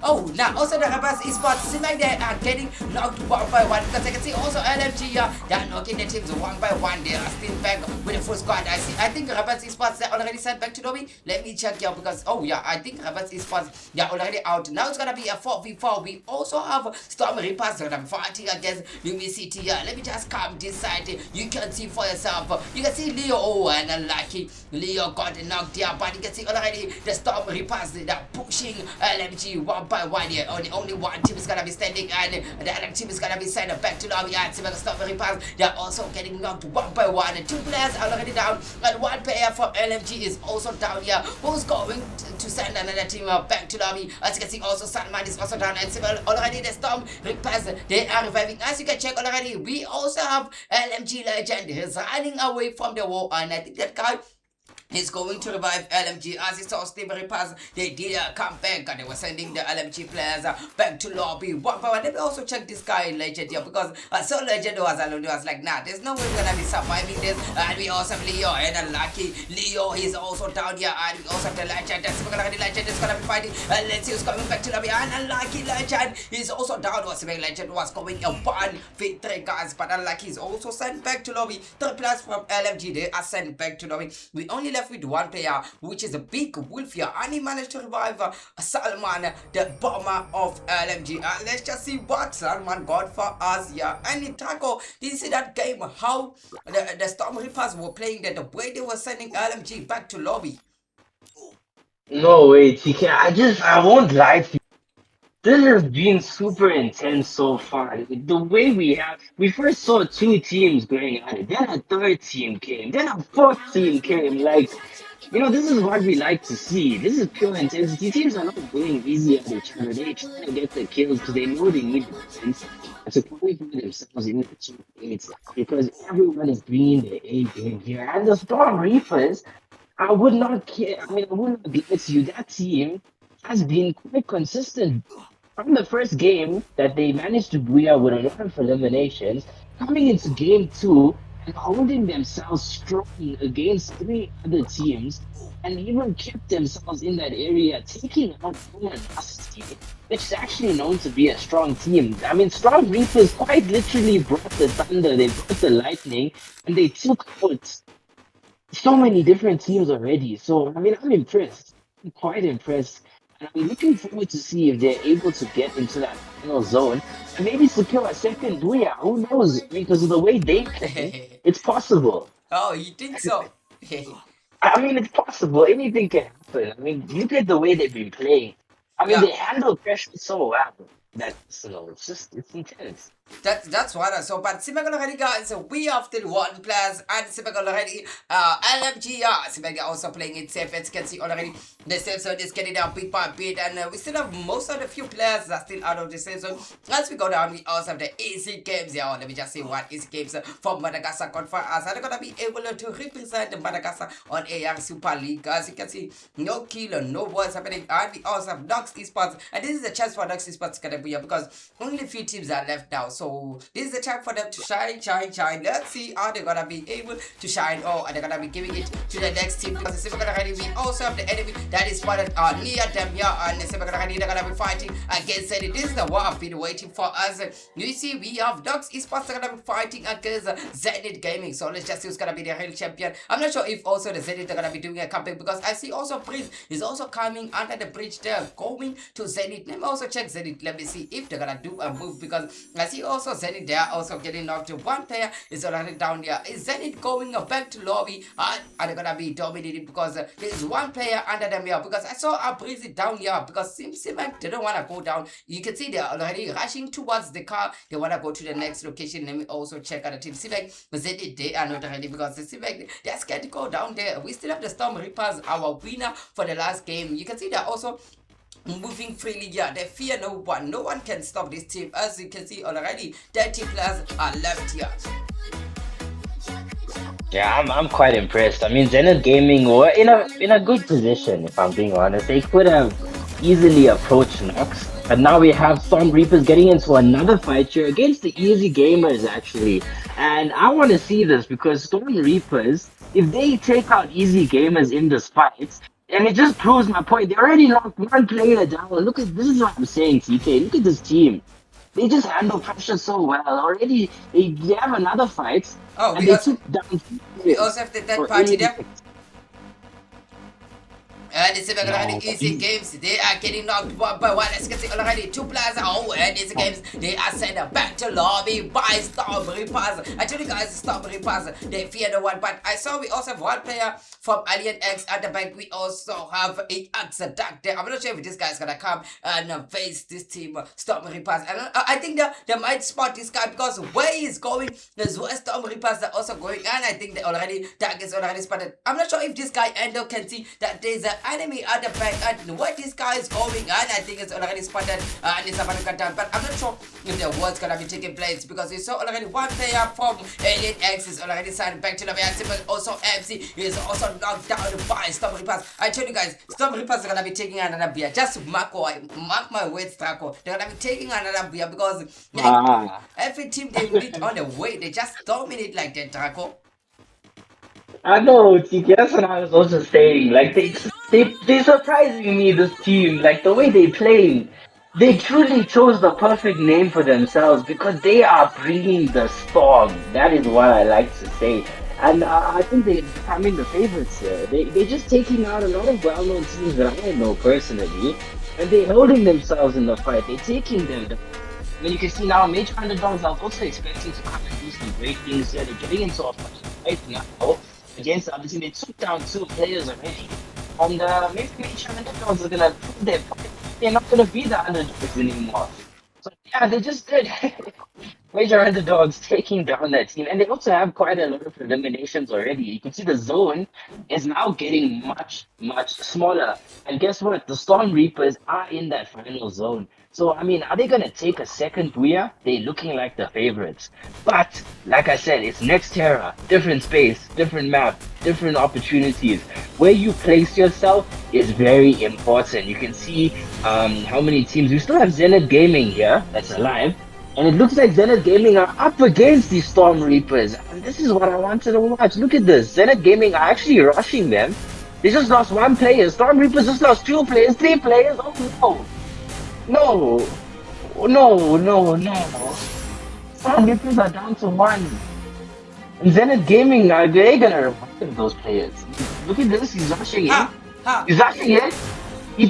oh, now also the Rebels Esports seem like they are getting knocked one by one, because I can see also LMG they are knocking the teams one by one. They are still back with the full squad. I think Rebels Esports they already sent back to lobby. Let me check here, because oh yeah, I think Rebels Esports they are already out. Now it's gonna be a 4v4. We also have Storm Reapers that are fighting against Lumi City. Let me just come this side. You can see for yourself. You can see Leo, oh, and Lucky Leo got knocked here, but you can see already the Storm Reapers they are pushing LMG one by one here. Only one team is gonna be standing, and the other team is gonna be sent back to lobby. And Sibek Storm Reapers they are also getting knocked one by one. 2 players are already down, and 1 player from LMG is also down here. Who's going to send another team back to lobby? As you can see, also Sandman is also down, and Sibek already the Storm Reapers they are reviving. As you can check already, we also have LMG Legend. He's running away from the war, and I think that guy is going to revive LMG. As you saw, Steam Reapers, they did come back, and they were sending the LMG players back to lobby one by one. Let me also check this guy Legend here, because so Legend was alone. He was like, nah, there's no way we're gonna be surviving this. And we also have Leo and Lucky Leo is also down here, and we also have the Legend. And the Legend is gonna be fighting. Let's see who's coming back to lobby. And Lucky Legend is also down. Legend was going a 1v3 guys, but Unlucky is also sent back to lobby. 3 players from LMG they are sent back to lobby. We only left with 1 player, which is a big wolf here, and he managed to revive Salman, the bomber of LMG. Let's just see what Salman got for us here. And Taco, did you see that game? How the Storm Reapers were playing that, the way they were sending LMG back to lobby. No way, TK. I won't lie to you. This has been super intense so far. The way we first saw 2 teams going at it, then a 3rd team came, then a 4th team came. Like, this is what we like to see. This is pure intensity. Teams are not going easy at each other. They try to get the kills because they know they need the defense to qualify themselves in the top 8, because everyone is bringing the A game here. And the Storm Reapers, I would not care. I would not bless you. That team has been quite consistent. From the first game that they managed to booyah with a lot of eliminations, coming into game 2 and holding themselves strong against 3 other teams, and even kept themselves in that area, taking out one last team, which is actually known to be a strong team. Strong Reapers quite literally brought the thunder, they brought the lightning, and they took out so many different teams already. So, I'm impressed. I'm quite impressed. And I'm looking forward to see if they're able to get into that final zone and maybe secure a second booyah. Who knows? Because of the way they play, it's possible. Oh, you think so? It's possible. Anything can happen. Look at the way they've been playing. They handle pressure so well. It's intense. That's what I saw. But Sibek already guys, we have still 1 players, and Sibek already LMG Sibek also playing it safe. As you can see already, the safe zone is getting down bit by bit, and we still have most of the few players that are still out of the safe zone. As we go down, we also have the easy games here. Let me just see what easy games from Madagascar got for us. Are they gonna be able to represent Madagascar on AR Super League? As you can see, no kill, no what's happening, and we also have Dogs Esports, and this is a chance for Dogs Esports to be here, because only a few teams are left now. So this is the time for them to shine. Let's see, are they gonna be able to shine, or are they gonna be giving it to the next team? Because we also have the enemy that is spotted near them here, and they're gonna be fighting against Zenit. This is the war I've been waiting for us. You see, we have Dogs Esports are gonna be fighting against Zenit Gaming. So let's just see who's gonna be the real champion. I'm not sure if also the Zenit are gonna be doing a comeback, because I see also Prince is also coming under the bridge there, going to Zenit. Let me also check Zenit. Let me see if they're gonna do a move, because I see also Zenit, they are also getting knocked. One player is already down here. Is Zenit going back to lobby? Are they gonna be dominated because there's one player under them here? Because I saw a breezy down here because Simak didn't want to go down. You can see they're already rushing towards the car. They want to go to the next location. Let me also check out the team. Simak, Zenit, they are not ready because the Simak, they're scared to go down there. We still have the Storm Reapers, our winner for the last game. You can see they're also moving freely. Yeah, they fear no one. No one can stop this team. As you can see already, 30 players are left here. Yeah, I'm quite impressed. I mean, Zenith Gaming were in a good position, if I'm being honest. They could have easily approached Nox, but now we have Storm Reapers getting into another fight here against the Easy Gamers, actually. And I want to see this because Storm Reapers, if they take out Easy Gamers in this fight, and it just proves my point. They already knocked one player down. Look at this is what I'm saying, TK. Look at this team. They just handle pressure so well. Already they have another fight. Oh, and they took down we also have the third party there. And it's already No, Easy Games. They are getting knocked one by one. As you can see already, 2 players. Oh, and Easy Games, they are sent back to lobby by Storm Reapers. I told you guys, Storm Reapers, they fear no one. But I saw we also have one player from Alien X at the back. We also have a Axe Attack there. I'm not sure if this guy's gonna come and face this team, Storm Reapers. And I think they might spot this guy because where he's going, there's where Storm Reapers are also going. And I think they already, Tag is already spotted. I'm not sure if this guy Endo can see that there's an enemy at the back and where this guy is going, and I think it's already spotted and it's about to cut down. But I'm not sure if the war's gonna be taking place because we saw already one player from Alien X is already signed back to the back, but also MC is also knocked down by Storm Reapers. I told you guys, Storm Reapers are gonna be taking another beer. Just mark my words, Taco. They're gonna be taking another beer because every team they meet on the way, they just dominate like that, Taco. I know, TK, that's what I was also saying. Like they surprising me, this team. Like the way they play, they truly chose the perfect name for themselves because they are bringing the storm. That is what I like to say. And I think they're becoming the favorites here. They're just taking out a lot of well-known teams that I know personally, and they're holding themselves in the fight. They're taking them. I mean, you can see now, major underdogs are also expecting to come and do some great things here. They're getting into a fight right now against the other team. They took down 2 players already. And maybe major underdogs are going to prove their point. They're not going to be the underdogs anymore. So yeah, they just did. Major underdogs taking down that team. And they also have quite a lot of eliminations already. You can see the zone is now getting much, much smaller. And guess what? The Storm Reapers are in that final zone. So, I mean, are they going to take a second weir? They're looking like the favorites. But, like I said, it's next Terra. Different space, different map, different opportunities. Where you place yourself is very important. You can see how many teams. We still have Zenith Gaming here that's alive. And it looks like Zenith Gaming are up against the Storm Reapers. And this is what I wanted to watch. Look at this. Zenith Gaming are actually rushing them. They just lost 1 player. Storm Reapers just lost 2 players, 3 players. Oh no. No. Storm Reapers are down to 1. And Zenith Gaming, are they gonna revive those players? Look at this. He's rushing in. He's rushing in. He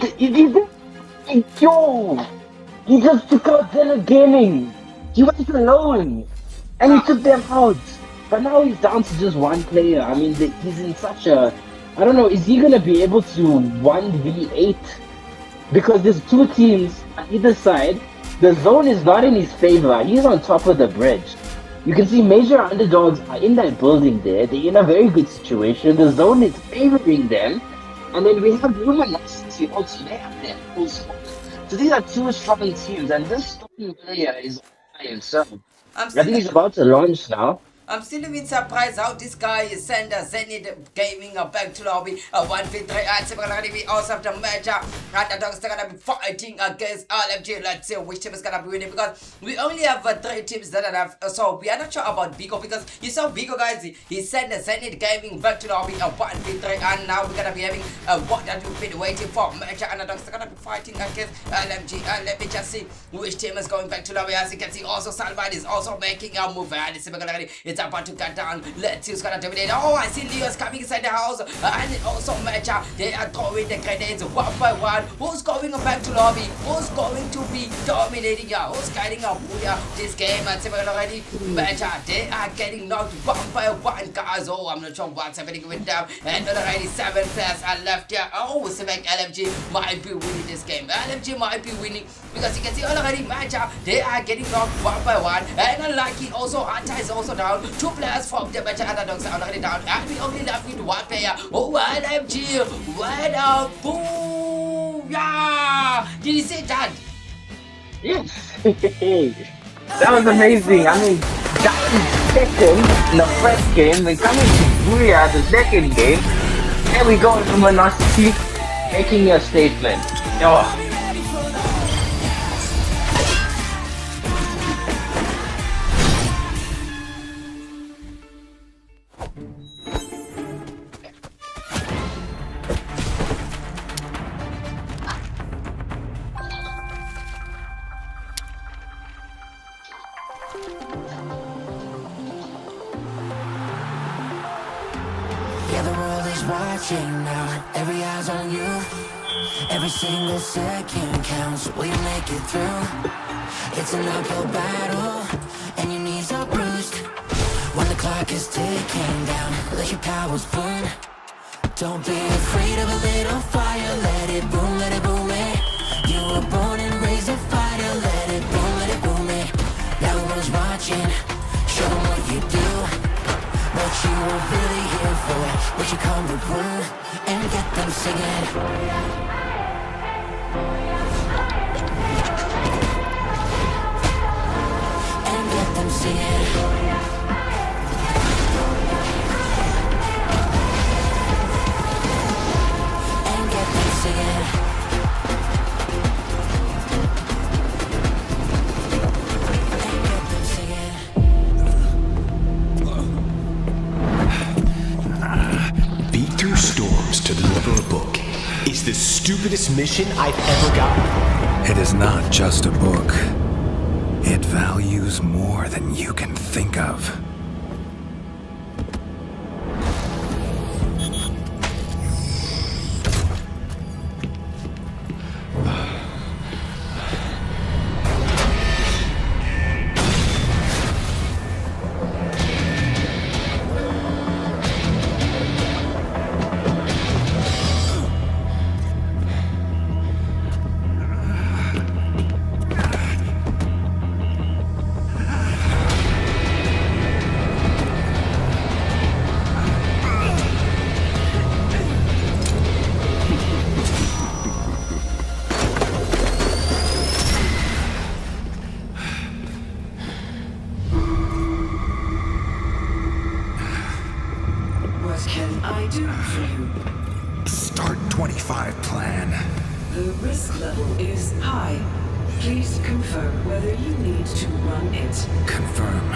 just took out Zenith Gaming. He went alone. And he took them out. But now he's down to just 1 player. I mean, he's in such a... I don't know, is he going to be able to 1v8? Because there's 2 teams on either side. The zone is not in his favor. He's on top of the bridge. You can see major underdogs are in that building there. They're in a very good situation. The zone is favoring them. And then we have Luminosity also. They have their full squad. So these are 2 strong teams, and this Storm player is by himself. I think he's about to launch now. I'm still a bit surprised how this guy is sent Zenith Gaming back to lobby 1v3 and similarly we also have the major underdogs are gonna be fighting against LMG. Let's see which team is gonna be winning because we only have 3 teams that have so we are not sure about Bigo because you saw Bigo guys, he sent Zenith Gaming back to lobby 1v3 and now we're gonna be having what that we've been waiting for. Major underdogs are gonna be fighting against LMG and let me just see which team is going back to lobby. As you can see also Salman is also making a move and similarly It's about to cut down. Let's see who's gonna dominate. Oh, I see Leo's coming inside the house. And it also matcha. They are throwing the grenades one by one. Who's going back to lobby? Who's going to be dominating ya? Who's guiding up this game? And seven already matcha. They are getting knocked one by one, guys. Oh, I'm not sure what's happening with them. And already 7 players are left here. Oh, Civic LMG might be winning this game. LMG might be winning because you can see already matcha. They are getting knocked one by one. And unlucky also Hunter is also down. 2 players from the matcha underdogs are already down. And we only left with 1 player. Oh, LMG. What a boom! Yeah! Did you see that? Yes. That was amazing. I mean, that was second in the first game, then coming to Booyah the second game. There we go, Luminosity making a statement. Oh. Yeah, the world is watching now. Every eye's on you. Every single second counts. Will you make it through? It's an uphill battle, and your knees are bruised. When the clock is ticking down, let your powers burn. Don't be afraid of a little fire. Let it boom, it. You were born and raised a fighter. Let it boom, it. Now everyone's watching. Show them what you do. What you were really here for, what you come to prove, and get them singing. And get them singing. And get them singing. And get them singing. Beat through storms to deliver a book is the stupidest mission I've ever gotten. It is not just a book. It values more than you can think of. What can I do for you? Start 25 plan. The risk level is high. Please confirm whether you need to run it. Confirm.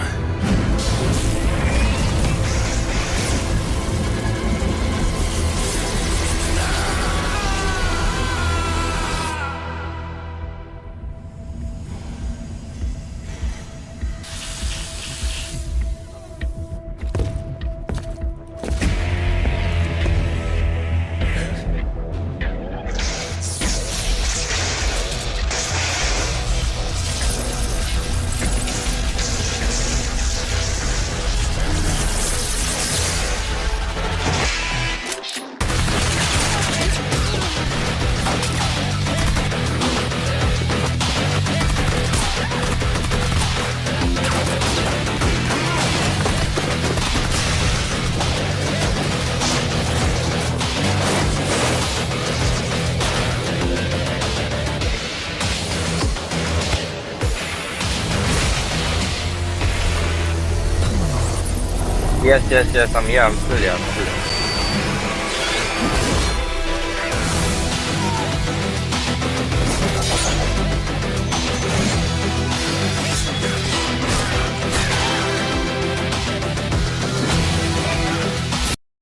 Yes, I'm here, I'm still here,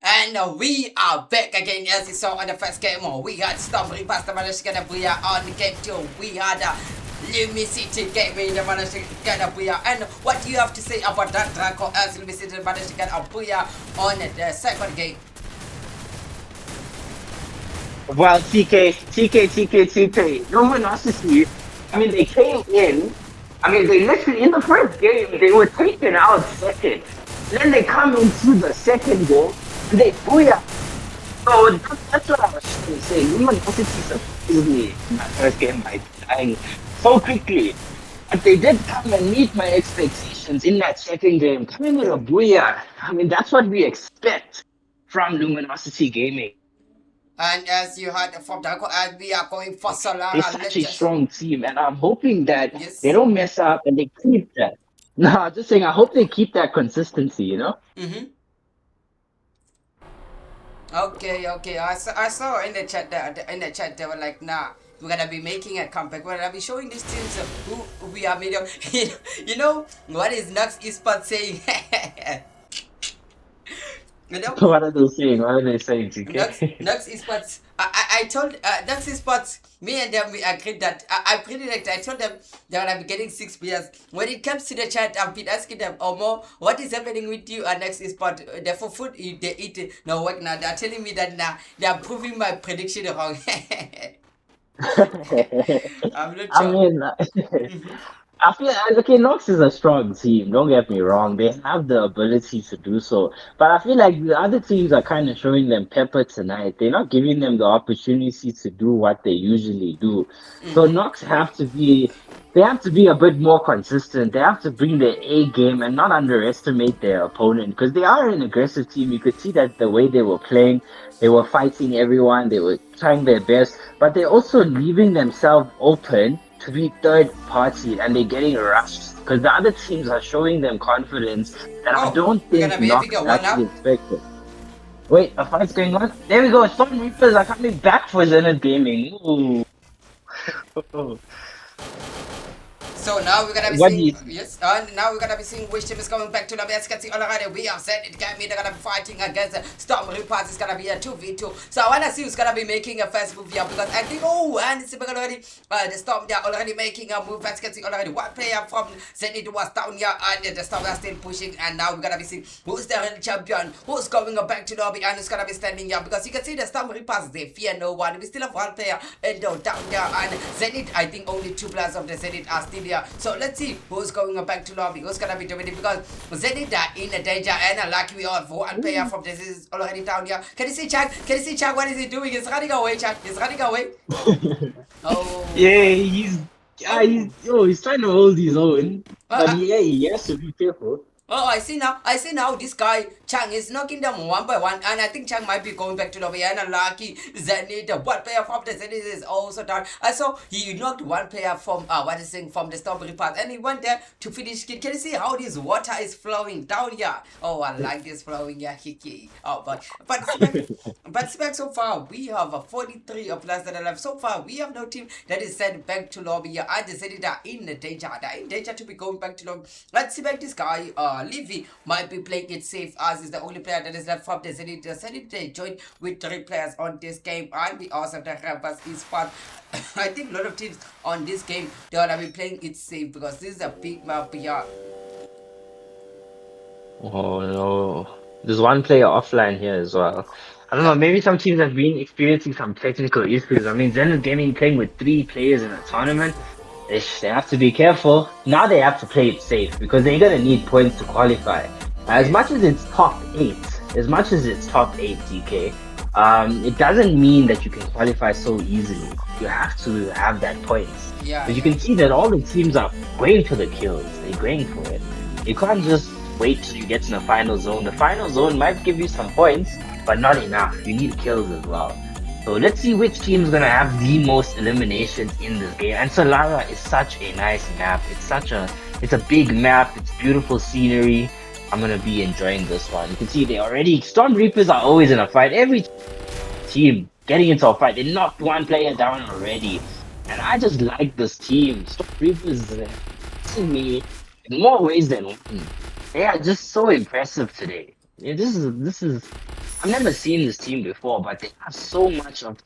And we are back again. As you saw on the first game, we had stumbling past the Malaysian Booyah on game 2. We had Lumi City Gaming, they managed to get a booyah. And what do you have to say about that Draco as Lumi City managed to get a booyah on the second game? Well, TK, luminosity. I mean, they came in. I mean, they literally in the first game they were taken out second. Then they come into the second game and they booyah. So that's what I was trying to say. Luminosity surprised me in my first game by dying so quickly. But they did come and meet my expectations in that second game. Coming with a booyah. I mean, that's what we expect from Luminosity Gaming. And as you heard from Draco, and we are going for Solara. They're such a strong team, and I'm hoping that they don't mess up and they keep that. No, I'm just saying, I hope they keep that consistency, you know? Mm-hmm. Okay. I saw in the chat they were like, nah, we're gonna be making a comeback. We're gonna be showing these teams who we are made of. You know what is Nux Esports saying? You know? What are they saying? What are they saying, TK? Nux Esports. I told Nux Esports, me and them, we agreed that I told them they're gonna be getting 6 players. When it comes to the chat, I've been asking them, Omo, what is happening with you at Nux Esports? The for food they eat no work now. They're telling me that now they are proving my prediction wrong. I'm not sure. I mean, I feel like, okay, Nox is a strong team, don't get me wrong. They have the ability to do so. But I feel like the other teams are kind of showing them pepper tonight. They're not giving them the opportunity to do what they usually do. So Nox have to be a bit more consistent. They have to bring their A game and not underestimate their opponent because they are an aggressive team. You could see that the way they were playing, they were fighting everyone, they were trying their best, but they're also leaving themselves open to be third party and they're getting rushed because the other teams are showing them confidence that I don't think Nox actually expected. Wait, a fight's going on? There we go, Storm Reapers are coming back for Zenith Gaming. Ooh. So now we're gonna be seeing now we're gonna be seeing which team is coming back to the best. Can see already we have said it can be they're gonna be fighting against Storm Reapers. It's gonna be a 2v2. So I wanna see who's gonna be making a first move here because I think and it's already the Storm they're already making a move. As can see already one player from Zenith was down here and the Storm are still pushing and now we're gonna be seeing who's the real champion, who's going back to the lobby and who's gonna be standing here because you can see the Storm Reapers they fear no one. We still have one player down there and Zenith I think only 2 players of the Zenith are still here. So let's see who's going back to lobby, who's gonna be doing it because Zenith are in a danger and lucky we have one player from this is already down here. Can you see Chuck? Can you see Chuck? What is he doing? He's running away, Chuck. He's running away. Oh. Yeah, he's trying to hold his own. But he has to be careful. Oh, I see now. This guy Chang is knocking them one by one, and I think Chang might be going back to lobby. And lucky Zenith, one player from the Zenith is also down. I saw he knocked one player from from the Storm Reapers, and he went there to finish. Can you see how this water is flowing down here? Oh, I like this flowing here. Oh, but back so far we have 43 of players that are left. So far we have no team that is sent back to lobby here. And the Zenith are in danger. They're in danger to be going back to lobby. Let's see back this guy. Livy might be playing it safe as is the only player that is left from the Zenith. The Zenith they joined with 3 players on this game and we also the Rebels Esports. I think a lot of teams on this game they wanna be playing it safe because this is a big map here. Oh no. There's one player offline here as well. I don't know, maybe some teams have been experiencing some technical issues. I mean, Zenith Gaming playing with 3 players in a tournament. They have to be careful. Now they have to play it safe because they're gonna need points to qualify. As much as it's top 8, DK, it doesn't mean that you can qualify so easily. You have to have that points. Yeah. But you can see that all the teams are going for the kills. They're going for it. You can't just wait till you get in the final zone. The final zone might give you some points, but not enough. You need kills as well. So let's see which team is gonna have the most eliminations in this game. And Solara is such a nice map. It's a big map. It's beautiful scenery. I'm gonna be enjoying this one. You can see Storm Reapers are always in a fight. Every team getting into a fight. They knocked one player down already, and I just like this team. Storm Reapers to me in more ways than one. They are just so impressive today. Yeah, this is. I've never seen this team before, but they have so much of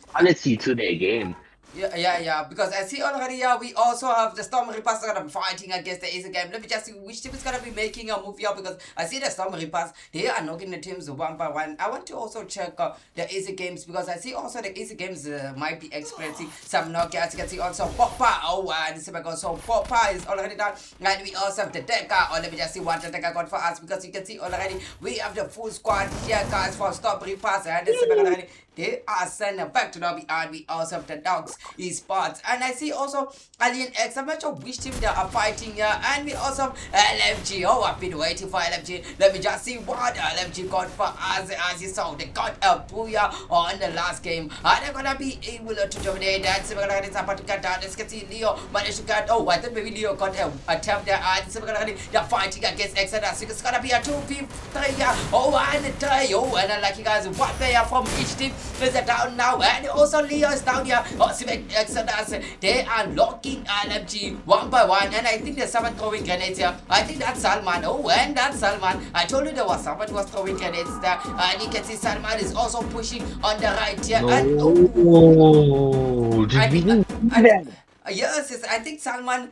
quality to their game. Yeah. Because I see already. Yeah, we also have the Storm Reapers gonna be fighting against the Ace game. Let me just see which team is gonna be making a move here because I see the Storm Reapers. They are knocking the teams one by one. I want to also check the Ace games because I see also the Ace games might be experiencing some knock. As you can see, also Poppa. Oh, and this is also Poppa is already done. And we also have the Decker. Or let me just see what the Decker got for us because you can see already we have the full squad here, guys, for Storm Reapers. And this is already. They are sent back to lobby and we also have the Dogs Esports. And I see also Alien X. I'm not sure which team they are fighting here. And we also have LFG. Oh, I've been waiting for LFG. Let me just see what LFG got for us. As you saw, they got a booyah on the last game. Are they gonna be able to dominate that? So we're gonna get about to cut down. Let's see Leo managed to cut. Oh, I thought maybe Leo got a attempt there. And so we're gonna they're fighting against Exodus. So it's gonna be a 2v3. Oh, and a tie. Oh, and I like you guys, one player from each team is down now, and also Leo is down here. Oh, Exodus, they are locking LMG one by one, and I think there's someone throwing grenades here. I think that's Salman. Oh, and that's Salman. I told you there was someone who was throwing grenades there, and you can see Salman is also pushing on the right here. No, And did we do that? yes, I think Salman.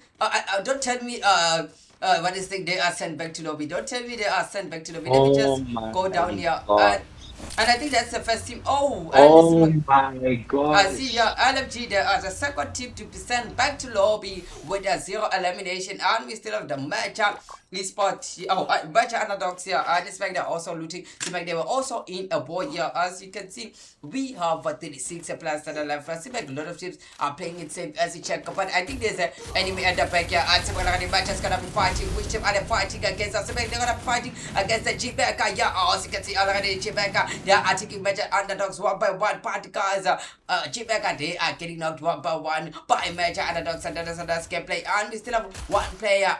Don't tell me. What is the they are sent back to lobby? Don't tell me they are sent back to lobby. Let me just go down here. God. And I think that's the first team. Oh, and Oh this my God. I see here LFG, they are the second team to be sent back to lobby with a 0 elimination, and we still have the matchup Esports. Oh, match underdogs here. This fact they're also looting. The fact they were also in a war here. As you can see, we have 36 players that are left. I see like a lot of teams are playing it safe as you check. But I think there's an enemy at the back here. And so the match is gonna be fighting. Which team are they fighting against? I see they're gonna be fighting against the G-Backer. Yeah, as you can see already G-Backer. They are taking match underdogs one by one. Particles, G-Backer, they are getting knocked one by one by match underdogs and that's gameplay. And we still have one player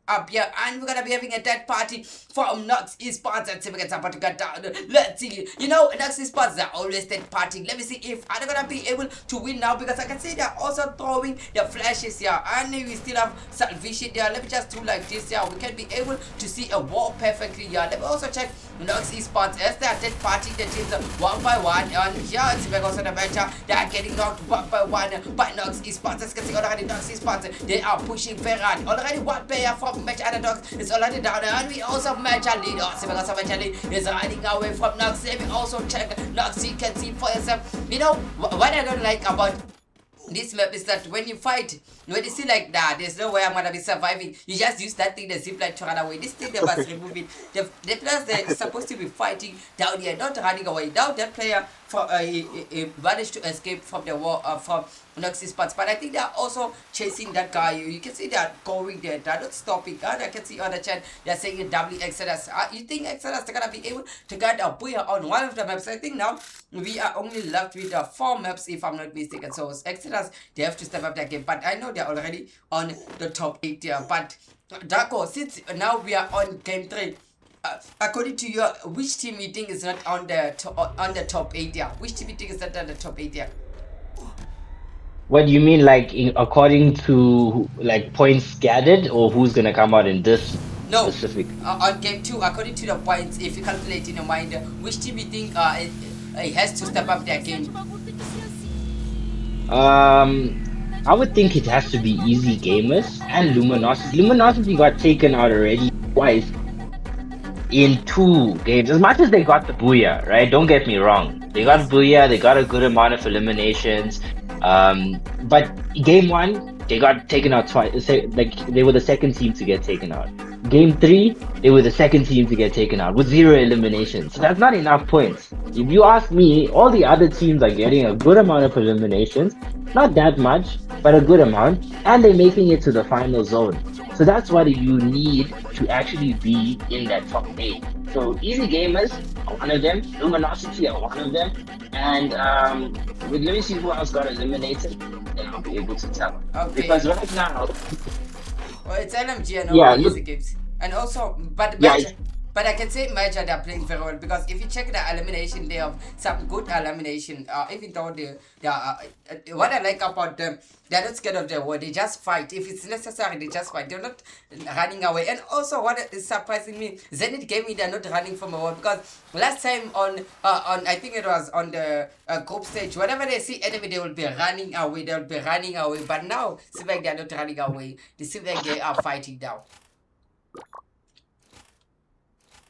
up here, and we're gonna be having a dead party from Nox Esports and see if we get about to get down. Let's see. You know, Nox Esports are always dead party. Let me see if I'm gonna be able to win now because I can see they're also throwing the flashes here, and we still have salvation there. Let me just do like this here. We can be able to see a wall perfectly here. Let me also check Nox Esports as they are dead party the teams one by one, and here it's also the match. They are getting knocked one by one by Nox Esports. As you can see already Nox Esports, they are pushing very hard. Already one player from match underdogs is already down, and we also match a lead. Also because match a lead is running away from Nox. Let me also check Nox. You can see for yourself. You know what I don't like about this map is that when you fight, when you see like that, there's no way I'm gonna be surviving. You just use that thing, the zip line to run away. This thing they must remove it. The players they're supposed to be fighting down here, not running away. Now that player for managed to escape from the war from Nox Esports, but I think they're also chasing that guy. You can see they're going there. They're not stopping. And I can see on the chat they're saying W Exodus. You think Exodus are gonna be able to get a booyah on one of the maps? I think now we are only left with 4 maps if I'm not mistaken. So Exodus, they have to step up their game. But I know they're already on the top 8 here. But Darko, since now we are on game 3. According to you, which team you think is not on the top 8 here? Which team you think is not on the top 8 here? What do you mean, like according to like points gathered, or who's gonna come out in this specific? On game 2, according to the points, if you calculate in your mind, which team you think it has to step up their game? I would think it has to be Easy Gamers and Luminosity. Luminosity got taken out already twice in 2 games. As much as they got the booyah, right? Don't get me wrong. They got booyah, they got a good amount of eliminations. But game 1, they got taken out twice. Like they were the second team to get taken out. Game 3, they were the second team to get taken out with 0 eliminations. So that's not enough points. If you ask me, all the other teams are getting a good amount of eliminations. Not that much, but a good amount. And they're making it to the final zone. So that's what you need to actually be in that top 8. So Easy Gamers are one of them, Luminosity are one of them, and let me see who else got eliminated, then I'll be able to tell. Okay. Because right now, it's LMG and all Easy Games. And also, but But I can say Major they're playing very well because if you check the elimination, they have some good elimination. Even though they are, what I like about them, they're not scared of the war. They just fight. If it's necessary, they just fight. They're not running away. And also, what is surprising me, Zenit Gaming, they're not running from a war because last time on I think it was on the group stage, whenever they see enemy, they will be running away. They'll be running away. But now, it seems like they're not running away. They seem like they are fighting now.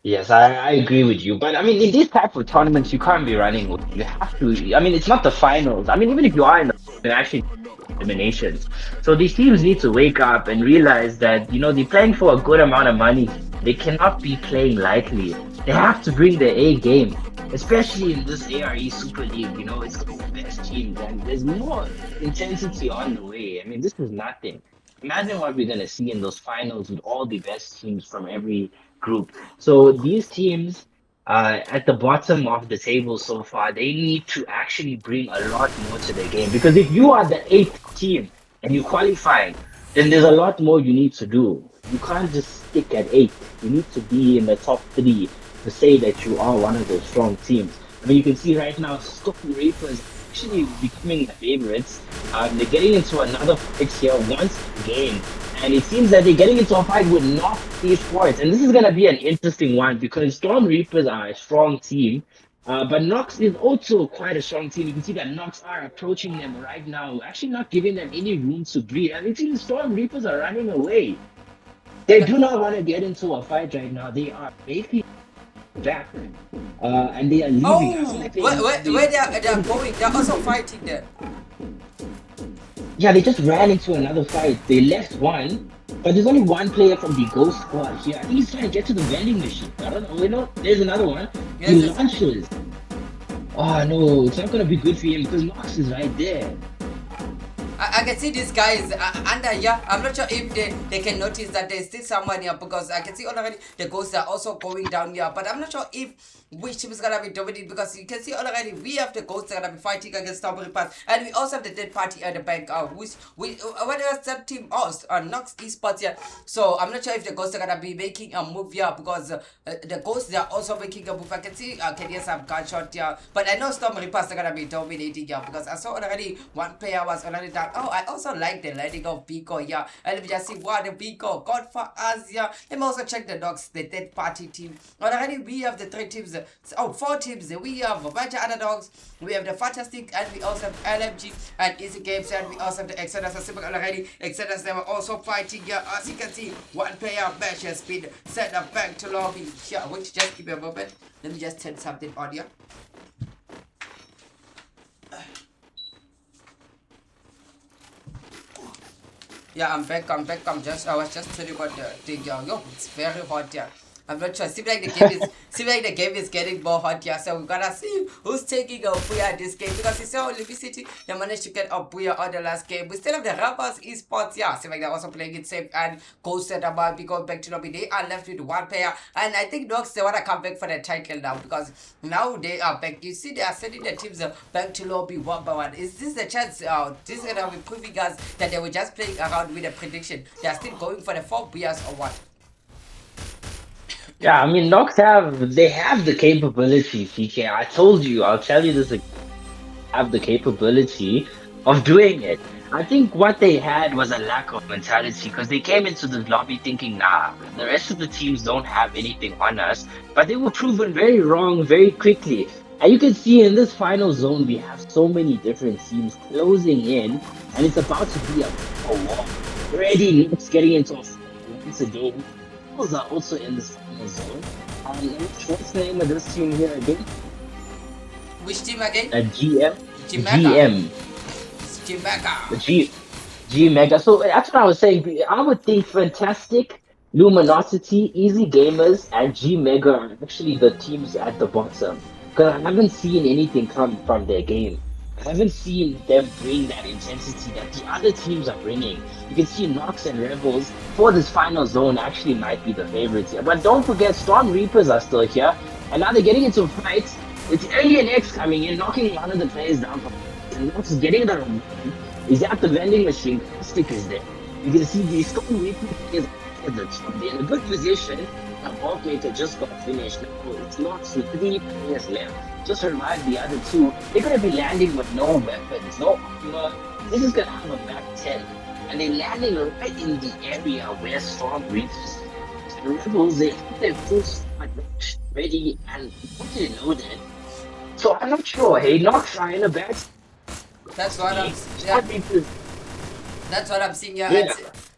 Yes, I agree with you. But I mean, in these type of tournaments, you can't be running away. You have to. I mean, it's not the finals. I mean, even if you are in the actually eliminations, so these teams need to wake up and realize that they're playing for a good amount of money. They cannot be playing lightly. They have to bring their A game, especially in this ARE Super League. It's the best teams, and there's more intensity on the way. I mean, this is nothing. Imagine what we're gonna see in those finals with all the best teams from every group. So these teams at the bottom of the table so far, they need to actually bring a lot more to the game. Because if you are the eighth team and you qualify, then there's a lot more you need to do. You can't just stick at eight. You need to be in the top three to say that you are one of those strong teams. I mean, you can see right now, Storm Reapers actually becoming the favorites. They're getting into another fight here once again. And it seems that they're getting into a fight with Nox Esports. And this is going to be an interesting one because Storm Reapers are a strong team. But Nox is also quite a strong team. You can see that Nox are approaching them right now, actually not giving them any room to breathe. And you see the Storm Reapers are running away. They do not want to get into a fight right now. They are making back. And they are leaving. Where they're going, they're also fighting there. Yeah, they just ran into another fight. They left one, but there's only one player from the Ghost squad here. I think he's trying to get to the vending machine. I don't know. There's another one. Yes, He launches. Oh no, it's not gonna be good for him because Nox is right there. I can see these guys under here. I'm not sure if they can notice that there's still someone here because I can see already the ghosts are also going down here. But I'm not sure if which team is gonna be dominating because you can see already we have the ghosts that are gonna be fighting against Storm Reapers and we also have the dead party at the back. What was that team? Nox Esports here. So I'm not sure if the ghosts are gonna be making a move here because the ghosts they are also making a move. I can see can hear some gunshot here, but I know Storm Reapers are gonna be dominating here because I saw already one player was already down. Oh, I also like the landing of Pico here. And let me just see what the Pico got for us here. Let me also check the dogs, the third party team. Already we have the three teams. Four teams. We have a bunch of other dogs. We have the Fantastic and we also have LMG and Easy Games and we also have the Exodus. Already Exodus they were also fighting here. As you can see, one player match has been sent up back to lobby here. Which just give me a moment. Let me just turn something on here. Yeah, I'm back. I was just telling you about the thing. Yo, it's very hot here. I'm not sure. Seems like the game is getting more hot here. So we're gonna see who's taking a Booyah this game because you saw Liberty City they managed to get a Booyah on the last game. We still have the Rappers Esports. Yeah, seems like they're also playing it safe and Ghosted about be going back to lobby. They are left with one player and I think Nox they wanna come back for the title now because now they are back. You see they are sending the teams back to lobby one by one. Is this the chance? This is gonna be proving us that they were just playing around with a prediction. They are still going for the 4 Booyahs or what? Yeah, I mean, Nox have the capability, TK. I told you, I'll tell you this again. Have the capability of doing it. I think what they had was a lack of mentality because they came into the lobby thinking, nah, the rest of the teams don't have anything on us, but they were proven very wrong very quickly. And you can see in this final zone, we have so many different teams closing in, and it's about to be a war. Already, Nox getting into a once again. Are also in this final zone. What's the name of this team here again? Which team again? GM. G Mega. So that's what I was saying. I would think Fantastic, Luminosity, Easy Gamers, and G Mega are actually the teams at the bottom. Because I haven't seen anything come from their game. I haven't seen them bring that intensity that the other teams are bringing. You can see Nox and Rebels for this final zone actually might be the favorites here. But don't forget, Storm Reapers are still here. And now they're getting into fights. It's Alien X coming in, knocking one of the players down. And Nox is getting the reward. He's at the vending machine. Stick is there. You can see the Storm Reapers players at the top. They're in a good position. The bulk meter just got finished. Now it's lost with 3 players left. Just revive the other 2. They're gonna be landing with no weapons, no armor. This is gonna have a back 10. And they're landing right in the area where Storm reaches. The rebels, they have their full squad ready and fully loaded. So I'm not sure, hey, not trying a bad. That's what I'm. Yeah. That's what I'm seeing here. Yeah.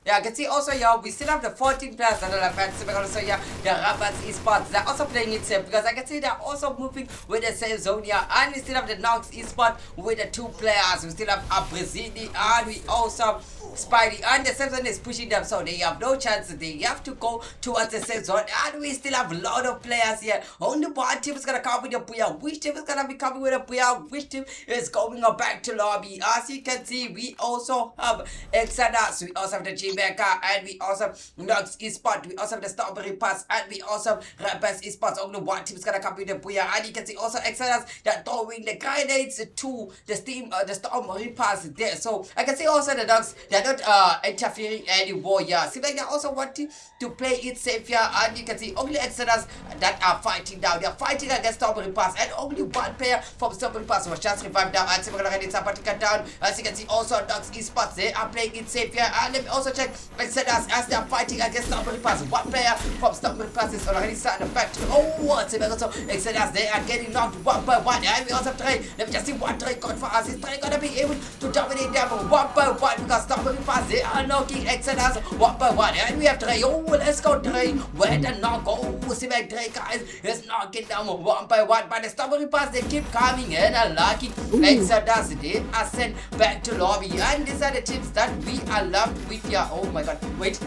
Yeah, I can see also here we still have the 14 players that are advancing. Also here, the Rabbits Esports, they're also playing it safe because I can see they're also moving with the same zone here. And we still have the Nox Esports with the 2 players. We still have Abrazini and we also have Spidey, and the same zone is pushing them, so they have no chance. They have to go towards the same zone, and we still have a lot of players here. Only one team is gonna come with a booyah. Which team is gonna be coming with a booyah? Which team is going back to lobby? As you can see, we also have Exodus, we also have the G-Mecha, and we also have Nox Esports, we also have the Strawberry Pass, and we also have Rabbits Esports. Only one team is gonna come with a booyah, and you can see also Exodus, they're throwing the grenades to the Strawberry Pass there. So I can see also the Dogs, they're not interfering anymore. Yeah, seems like they're also wanting to play it safe here, and you can see only Exodus that are fighting now. They're fighting against Strawberry Pass, and only one player from Strawberry Pass was just revived now, and so we're gonna get Sapatica down. As you can see also Nox Esports, they are playing it safe here, and let me also check Exodus as they're fighting against Strawberry Pass. One player from Strawberry Pass is already starting back to what's it also Exodus, they are getting knocked one by one, and we also have Trey. Let me just see what Trey got for us. Is Trey gonna be able to dominate them one by one because Strawberry Pass, they are knocking Exodus one by one, and we have Trey. Oh, let's go Trey. Where the knock? Oh, see my Trey guys is knocking them one by one, but the Strawberry Pass, they keep coming in and lucky Exodus, they are sent back to lobby, and these are the teams that we are left with here. Oh my god, wait,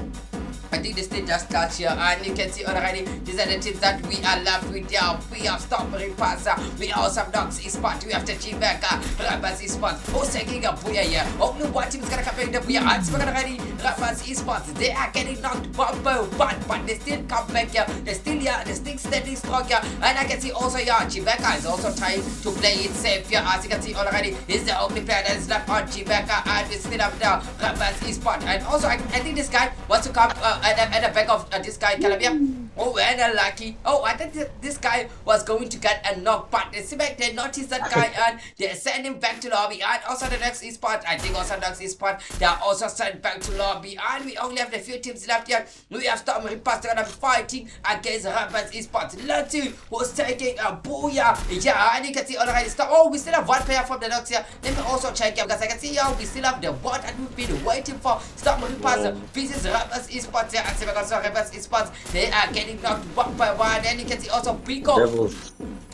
I think this thing just starts here, and you can see already these are the teams that we are left with here. We have Strawberry Pass, we also have Nox Esports, we have the G-Mecha, Rabbits Esports, who's taking a booyah here. Only one team is gonna come in the booyah, and we're already Rabbits Esports, they are getting knocked one by one, but they still come back here. They're still here, they're still standing strong here, and I can see also here G-Mecha is also trying to play it safe here. As you can see already, he's the only player that is left on G-Mecha, and we still have the Rabbits Esports, and also I think this guy wants to come at the back of this guy, Calabia. Oh, and unlucky. Oh, I thought this guy was going to get a knock, but they see back, they noticed that guy, and they send him back to lobby. And also the Nox Esports, I think also Nox Esports, they are also sent back to lobby. And we only have the few teams left here. We have Strawberry Pass, they're gonna be fighting against Rabbits Esports. Let's see who's taking a booyah. Yeah, and you can see already stop. Oh, we still have one player from the Nox here. Let me also check here because I can see here we still have the one that we've been waiting for. Strawberry Pass versus Rabbits Esports here. And see because Rabbits Esports, they are getting knocked one by one. And you can see also Pico.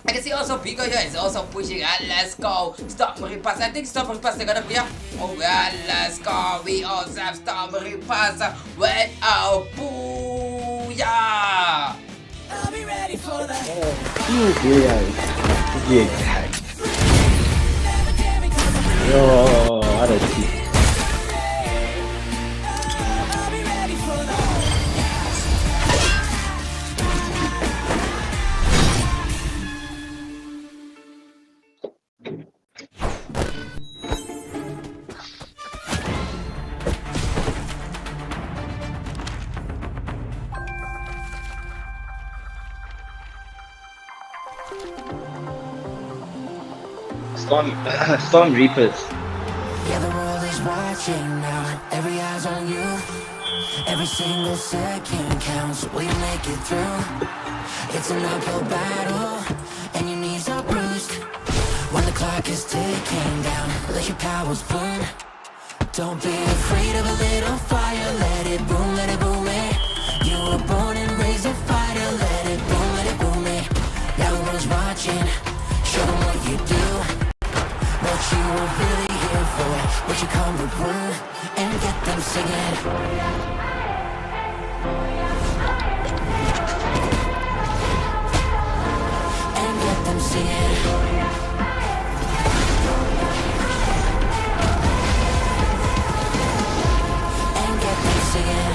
I can see also Pico here is also pushing, and let's go. Strawberry Pass, I think Strawberry Pass, they're gonna be here. Oh, and let's go. We also have Strawberry Pass with a booyah. I'll be ready for that. Yo, ada sih. I'll be ready for that. Storm Reapers. Yeah, the world is watching now. Every eye's on you. Every single second counts. Will you make it through? It's an uphill battle, and your knees are bruised. When the clock is ticking down, let your powers burn. Don't be afraid of a little fire. Let it boom, it. You were born and raised a fighter. Let it boom, it. Now the world's watching. Show them what you do. What you were really here for, what you come to prove, and get them singing. And get them singing. And get them singing.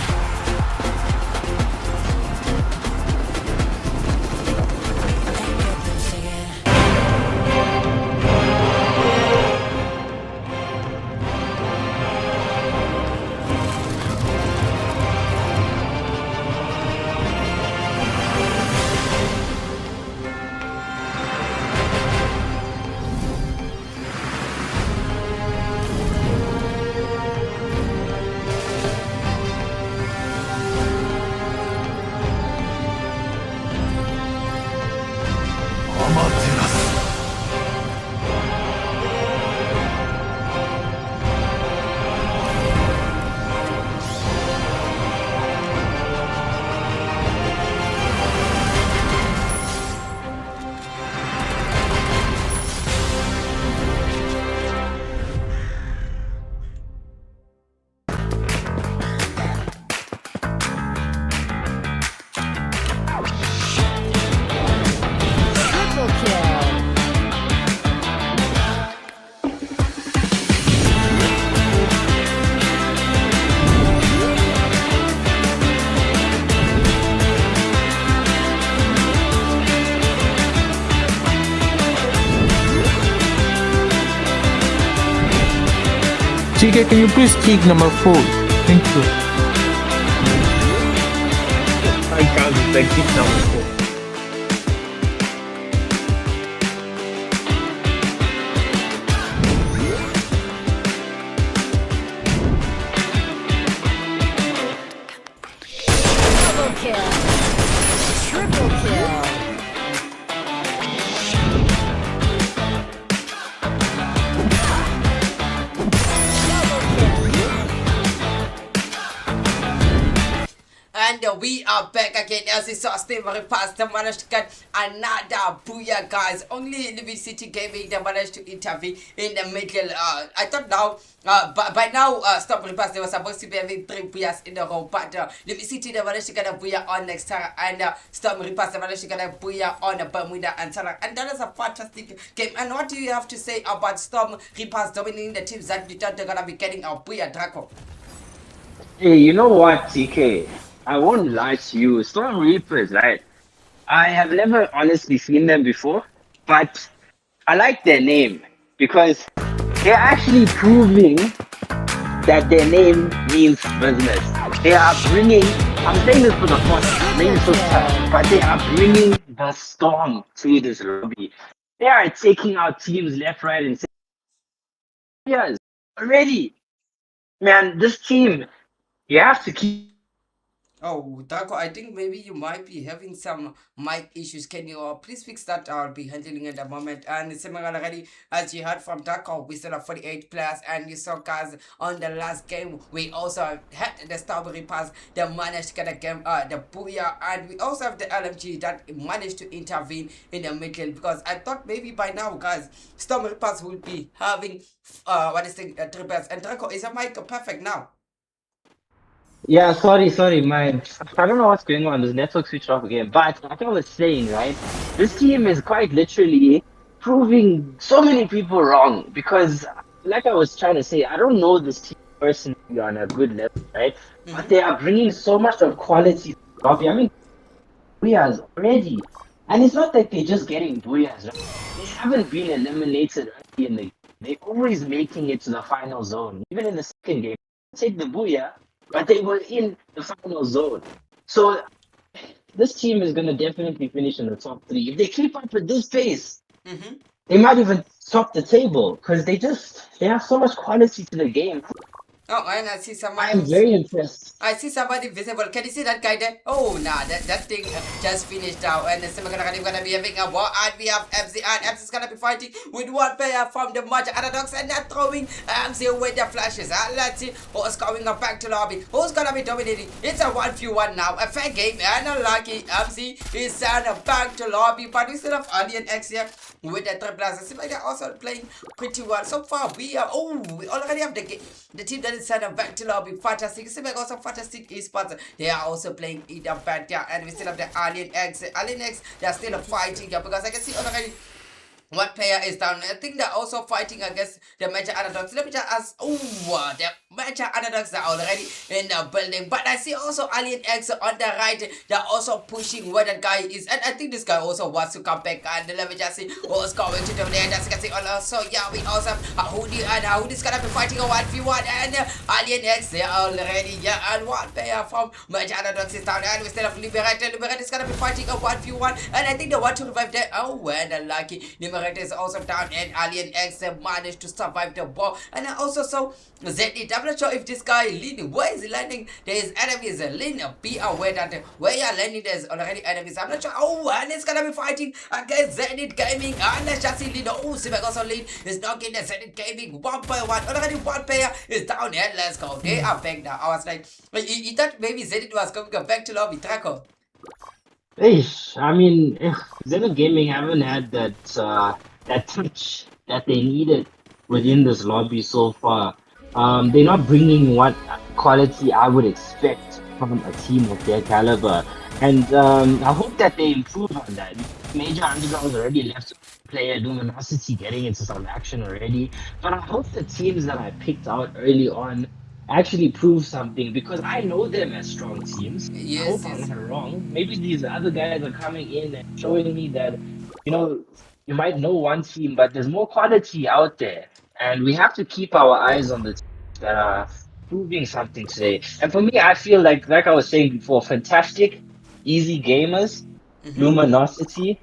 TK, can you please kick number 4? Thank you. I can't kick number 4. Double kill. Triple kill. And we are back again as we saw Steve Pastor managed to get another booyah, guys. Only Liberty City Gaming they managed to intervene in the middle. I thought now, by now, Stop Repass they were supposed to be having 3 booyahs in a row, but Liberty City they managed to get a booyah on next time, and Stop Repass they managed to get a booyah on Bermuda and Sarah. And that is a fantastic game. And what do you have to say about Storm Repass dominating the teams that we thought they're gonna be getting a booyah, Draco? Hey, you know what, TK? I won't lie to you. Storm Reapers, right? I have never honestly seen them before, but I like their name because they're actually proving that their name means business. They are bringing, I'm saying this for the first time, maybe so time, but they are bringing the storm to this lobby. They are taking out teams left, right, and center. Yes, already. Man, this team, you have to keep. Oh, Draco, I think maybe you might be having some mic issues. Can you please fix that? I'll be handling it at the moment. And similarly, as you heard from Draco, we still have 48 players. And you saw, guys, on the last game, we also had the Strawberry Pass that managed to get a game, the Booyah. And we also have the LMG that managed to intervene in the middle. Because I thought maybe by now, guys, Strawberry Pass will be having, 3 players. And Draco, is your mic perfect now? Yeah, sorry, my I don't know what's going on. This network switched off again. But like I was saying, right, this team is quite literally proving so many people wrong because, like I was trying to say, I don't know this team personally on a good level, right? But they are bringing so much of quality. I mean, booyahs already, and it's not that they're just getting booyahs. Right? They haven't been eliminated early in the game. They're always making it to the final zone. Even in the second game, take the booyah. But they were in the final zone. So this team is going to definitely finish in the top 3. If they keep up with this pace, they might even top the table because they have so much quality to the game. Oh, and I see somebody. I'm very impressed. I see somebody visible. Can you see that guy there? Oh, nah, that thing just finished out. And we're gonna be having a war. And we have MC. And MC is gonna be fighting with one player from the match. Underdogs and not throwing MC with the flashes. Let's see who's coming up back to lobby. Who's gonna be dominating? It's a 1v1 now. A fair game. And unlucky. MC is sent back to lobby. But we still have Alien X here with the 3 players. It seems like they're also playing pretty well. So far, we already have the team that is sent back to lobby. Fantastic. It seems like also Fantastic Esports. They are also playing either better. And we still have the Alien X. Alien X, they're still fighting here because I can see already one player is down. I think they're also fighting against the major underdogs. Let me just ask. Oh, the major underdogs are already in the building. But I see also Alien X on the right. They're also pushing where that guy is. And I think this guy also wants to come back. And let me just see who's going to dominate. As you can see, also, yeah, we also have Hoodie. And Hoodie's gonna be fighting a 1v1. And Alien X, they're already, yeah. And one player from major underdogs is down. And we still have Liberator. Liberator is gonna be fighting a 1v1. And I think the 1 to revive there. Oh, and unlucky. Liberator is also down. And Alien X managed to survive the ball. And I also saw Zenit. I'm not sure if this guy leaning. Where is he landing? There is enemies. Lean. Be aware that where you're landing, there's already enemies. I'm not sure. Oh, and it's gonna be fighting against Zenit Gaming. And let's just see Lean. Oh, Sibek also Lean is knocking the Zenit Gaming 1-1. Already one player is down. And let's go. They are back now. I was like, you thought maybe Zenit was coming back to lobby. Draco. I mean, Zenith Gaming haven't had that touch that they needed within this lobby so far. They're not bringing what quality I would expect from a team of their caliber, and I hope that they improve on that. Major underdogs already left player Luminosity getting into some action already, but I hope the teams that I picked out early on actually prove something because I know them as strong teams. I hope I'm not wrong. Maybe these other guys are coming in and showing me that, you might know one team, but there's more quality out there. And we have to keep our eyes on the teams that are proving something today. And for me, I feel like I was saying before, fantastic, easy gamers, luminosity,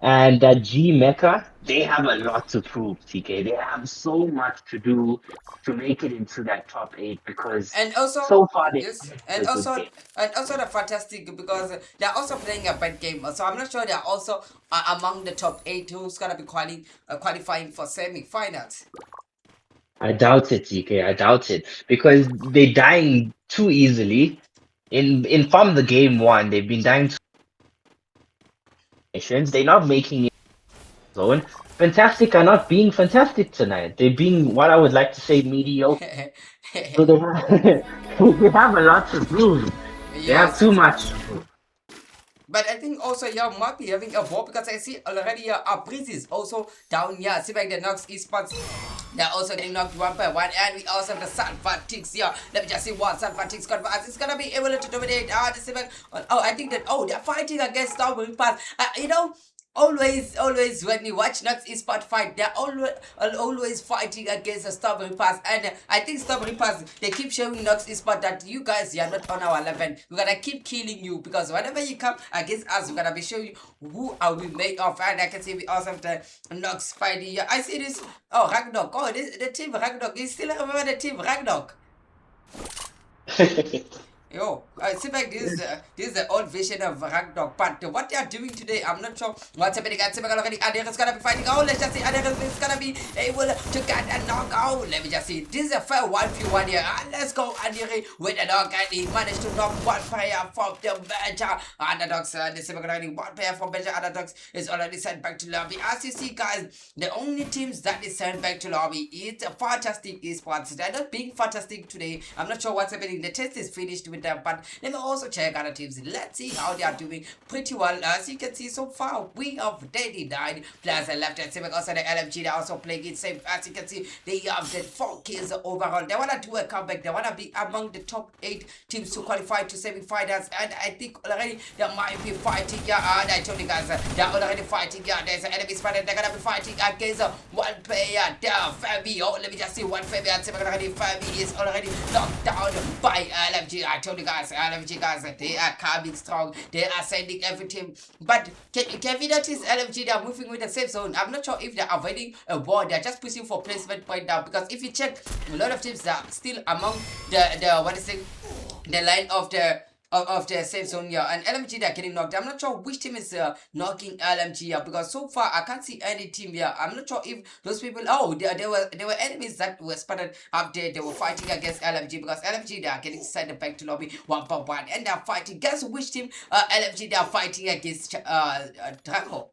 and that G Mecha, they have a lot to prove, TK. They have so much to do to make it into that top eight because And also, so far they yes, haven't had a good game. and also the fantastic because they're also playing a bad game. So I'm not sure they're also among the top eight who's gonna be qualifying for semi-finals. I doubt it, TK. I doubt it because they're dying too easily. In from the game one, they've been dying too missions. They're not making it zone. Fantastic are not being fantastic tonight. They're being what I would like to say mediocre. So they have, they have a lot to prove. They have Yes. too much to prove. But I think also you might be having a war because I see already Breeze is also down here. See like the Nox Esports. They're also getting knocked one by one. And we also have the Sun Fatigues here. Let me just see what Sun Fatigues got for us. It's gonna be able to dominate. I think that they're fighting against Strawberry Pass. You know, always when you watch Nox Esport fight, they're always fighting against a Strawberry Pass. And I think Strawberry Pass, they keep showing Nox Esport that you guys, you're not on our level. We're gonna keep killing you because whenever you come against us, we're gonna be showing you who are we made of. And I can see we also have the Nox fighting here. I see this. Oh, Ragnarok. Oh, the team Ragnarok. You still remember the team Ragnarok? Yo, I see like this is the old version of Ragnarok, but what they are doing today, I'm not sure what's happening. I see already Adher is gonna be fighting. Oh, let's just see Adher is gonna be able to get a knockout. Let me just see. This is a fair 1v1 here. Let's go Adher with a knock, and he managed to knock one player from the bench. Underdogs, this is already one player from bench. Underdogs is already sent back to lobby. As you see, guys, the only teams that is sent back to lobby is Fantastic Esports. They're not being fantastic today. I'm not sure what's happening. The test is finished with them, but let me also check other teams. Let's see how they are doing pretty well. As you can see so far, we have 39 players left. And same also the LMG, they're also playing it safe. As you can see, they have the 4 kills overall. They want to do a comeback. They want to be among the top 8 teams to qualify to semi-finals. And I think already they might be fighting. Yeah, and I told you guys, they're already fighting. Yeah, there's an enemy spider. They're going to be fighting against one player there, Fabi. Oh, let me just see one Fabi. And Fabi is already knocked down by LMG. I told you guys, LMG guys, they are coming strong. They are sending everything. But can we notice LMG, they are moving with the safe zone? I'm not sure if they are avoiding a war. They're just pushing for placement point now. Because if you check, a lot of teams are still among the line of the safe zone here, and LMG they're getting knocked. I'm not sure which team is knocking LMG here because so far I can't see any team here. I'm not sure if those people. Oh, there were enemies that were spotted up there. They were fighting against LMG because LMG they are getting sent back to lobby one by one, and they're fighting. Guess which team LMG they are fighting against? Draco.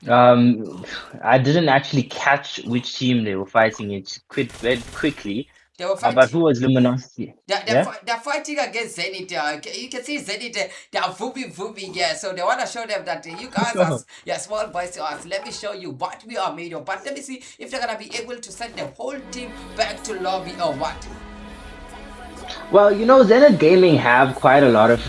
I didn't actually catch which team they were fighting. It very quickly. They were fighting. But who was Luminosity? They're fighting against Zenith. You can see Zenith. They are voobie. Yeah, so they want to show them that you guys are small boys to us. Let me show you what we are made of. But let me see if they're gonna be able to send the whole team back to lobby or what. Well, you know, Zenith Gaming have quite a lot of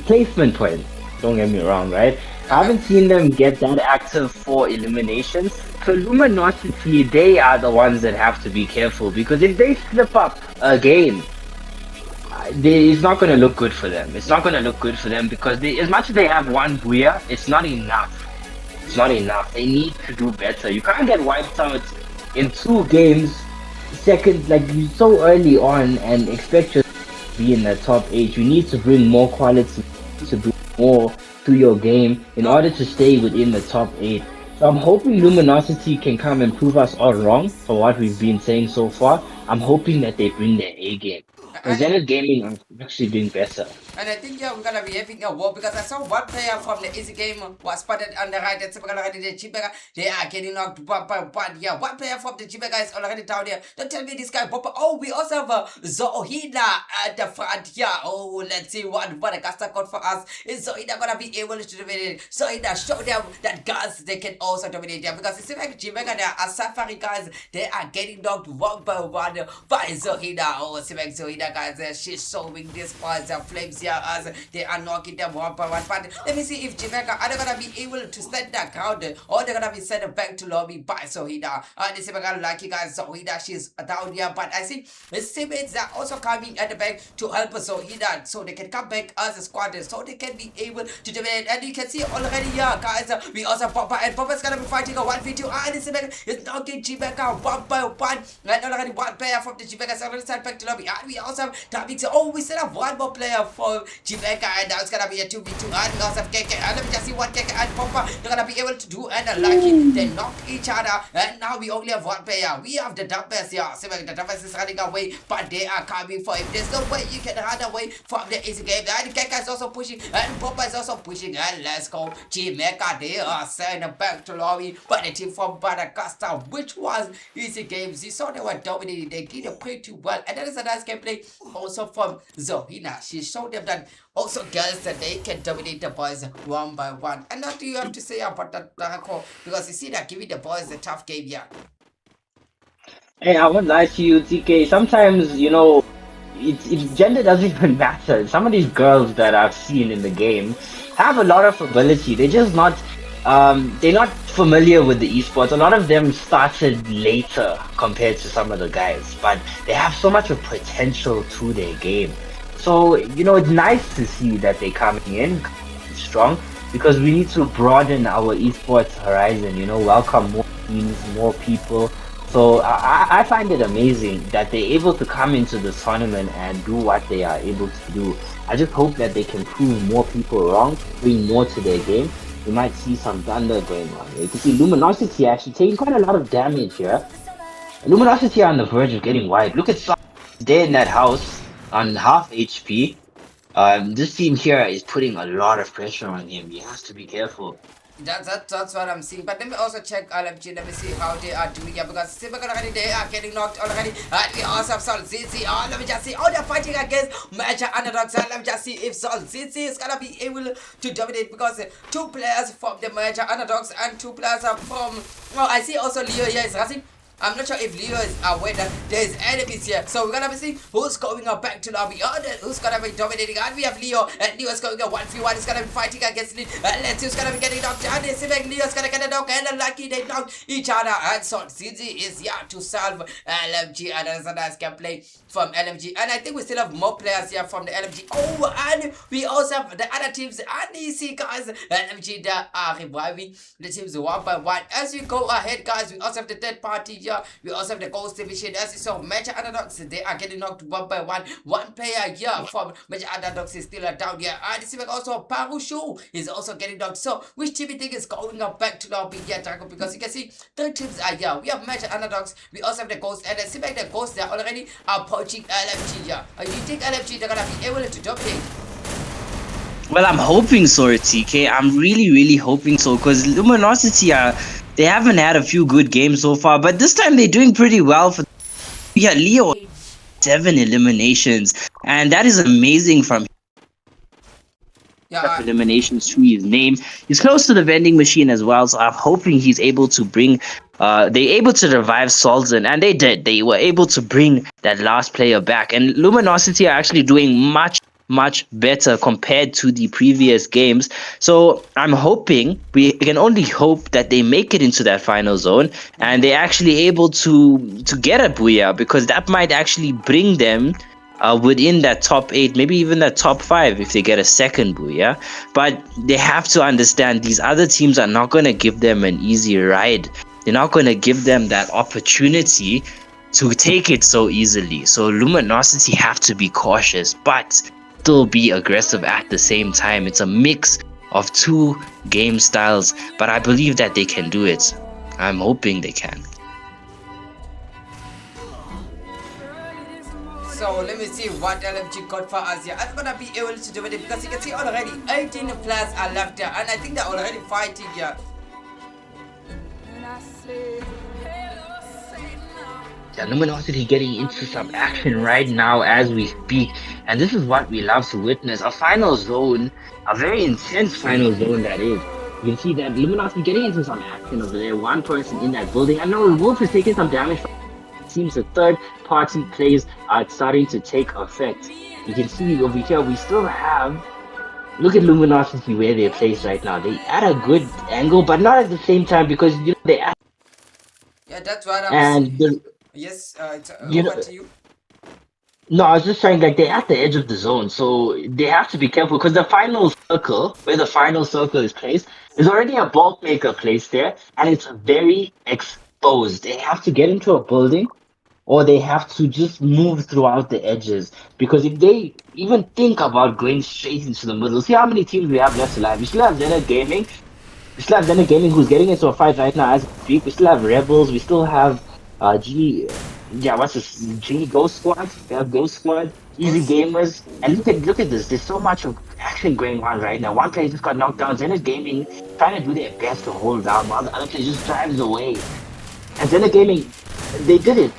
placement points. Don't get me wrong, right? I haven't seen them get that active for eliminations. So Luminosity, they are the ones that have to be careful because if they slip up a game, it's not going to look good for them. It's not going to look good for them because as much as they have one Booyah, it's not enough. It's not enough. They need to do better. You can't get wiped out in 2 games, seconds, like so early on and expect to be in the top 8. You need to bring more quality, to bring more to your game in order to stay within the top 8. So I'm hoping Luminosity can come and prove us all wrong for what we've been saying so far. I'm hoping that they bring their A game. Zenith Gaming are actually doing better. And I think we're gonna be having a war because I saw one player from the easy game was spotted on the right. That's already the Chibega. They are getting knocked one by one. Yeah, one player from the Chibega is already down here. Don't tell me this guy. Oh, we also have Zohina at the front here. Oh, let's see what a caster code for us. Is Zohina gonna be able to dominate? Zohina show them that guys they can also dominate them because it seems like Chibega, there are Safari guys. They are getting knocked one by one by Zohina. Oh, it seems like Zohina guys. She's showing this points of flames here. here as they are knocking them one by one. But let me see if Jamaica are they gonna be able to stand that ground or they're gonna be sent back to lobby by Sohida. This is gonna like you guys. Sohida, she's down here, but I see his teammates are also coming at the back to help Sohida so they can come back as a squad so they can be able to dominate. And you can see already here, guys. We also Papa and Papa's gonna be fighting a 1v2. And it's knocking Jamaica one by one. And already one player from the Jamaica is already sent back to lobby. And we also have Tabix. Oh, we still have one more player for Jamaica, and now it's gonna be a 2v2. And we also have KK. And let me just see what KK and Papa they're gonna be able to do. And lucky they knock each other. And now we only have one player. We have the Dumpers here. So the Dumpers is running away, but they are coming for him. There's no way you can run away from the easy game. And KK is also pushing, and Papa is also pushing. And let's go, Jamaica. They are sending back to lobby. But the team from Madagascar, which was easy games, you saw they were dominating. They did it pretty well, and that is a nice gameplay also from Zohina. She showed them that also girls that they can dominate the boys one by one. And what do you have to say about that, Darko? Because you see that giving the boys a tough game here. Hey, I won't lie to you, TK. Sometimes, gender doesn't even matter. Some of these girls that I've seen in the game have a lot of ability. They're just not, they're not familiar with the esports. A lot of them started later compared to some of the guys, but they have so much of potential to their game. So, it's nice to see that they're coming in strong because we need to broaden our esports horizon, welcome more teams, more people. So I find it amazing that they're able to come into this tournament and do what they are able to do. I just hope that they can prove more people wrong, bring more to their game. We might see some thunder going on. You can see Luminosity actually taking quite a lot of damage here. Luminosity are on the verge of getting wiped. Look at Sam there in that house on half HP. This team here is putting a lot of pressure on him. He has to be careful. That's what I'm seeing. But let me also check LMG. Let me see how they are doing here because already they are getting knocked already. And we also have Sol Zizi. Oh, let me just see. Oh, they're fighting against major underdogs. And let me just see if Sol Zizi is gonna be able to dominate because two players from the major underdogs and two players are from. Oh, I see also Leo here is rushing. I'm not sure if Leo is aware that there's enemies here. So we're gonna be seeing who's going up back to lobby. Who's gonna be dominating. And we have Leo. And Leo is going a 1v1. He's gonna be fighting against Leo. And let's see who's gonna be getting knocked. And they see like Leo's gonna get a knock. And lucky they knocked each other. And so CZ is here to solve LMG. And that's a nice gameplay from LMG. And I think we still have more players here from the LMG. Oh, and we also have the other teams. And you see, guys, LMG that are reviving the teams one by one. As we go ahead, guys, we also have the third party here. We also have the Ghost Division. As you saw, major underdogs, they are getting knocked one by one. One player here from major underdogs is still down here. And you see, like also Parushu is also getting knocked. So, which team you think is going up back to lobby here, Draco? Because you can see, three teams are here. We have major underdogs. We also have the Ghost. And I see like the Ghosts, they are already approaching LMG here. Do you think LMG, they're going to be able to dominate? Well, I'm hoping so, TK. I'm really hoping so because Luminosity they haven't had a few good games so far, but this time they're doing pretty well. Leo 7 eliminations, and that is amazing from eliminations to his name. He's close to the vending machine as well, so I'm hoping he's able to bring they're able to revive Solzen, and they did. They were able to bring that last player back, and Luminosity are actually doing much better compared to the previous games. So I'm hoping, we can only hope that they make it into that final zone and they're actually able to get a booyah, because that might actually bring them within that top 8, maybe even that top 5 if they get a second booyah. But they have to understand these other teams are not going to give them an easy ride. They're not going to give them that opportunity to take it so easily. So Luminosity have to be cautious, but still be aggressive at the same time. It's a mix of two game styles, but I believe that they can do it. I'm hoping they can. So let me see what LMG got for us here. I'm gonna be able to do it because you can see already 18 players are left here, and I think they're already fighting here. Yeah, Luminosity getting into some action right now as we speak, and this is what we love to witness. A final zone, a very intense final zone that is. You can see that Luminosity getting into some action over there. One person in that building. I know Wolf is taking some damage from teams, the third party plays are starting to take effect. You can see over here, we still have. Look at Luminosity where they're placed right now. They at a good angle, but not at the same time because they at Yeah, that's what I'm saying. and the Yes, it's you know over to you. no, I was just saying like they're at the edge of the zone, so they have to be careful because the final circle, where the final circle is placed, is already a bulk maker placed there, and it's very exposed. They have to get into a building, or they have to just move throughout the edges. Because if they even think about going straight into the middle, see how many teams we have left alive. We still have Zenith Gaming. We still have Zenith Gaming who's getting into a fight right now as we speak. We still have Rebels. We still have what's this? G Ghost Squad. We have Ghost Squad, Easy Ghost. Gamers, and look at this. There's so much of action going on right now. One player just got knocked down. Zenith Gaming trying to do their best to hold down, while the other player just drives away. And Zenith Gaming, they did it.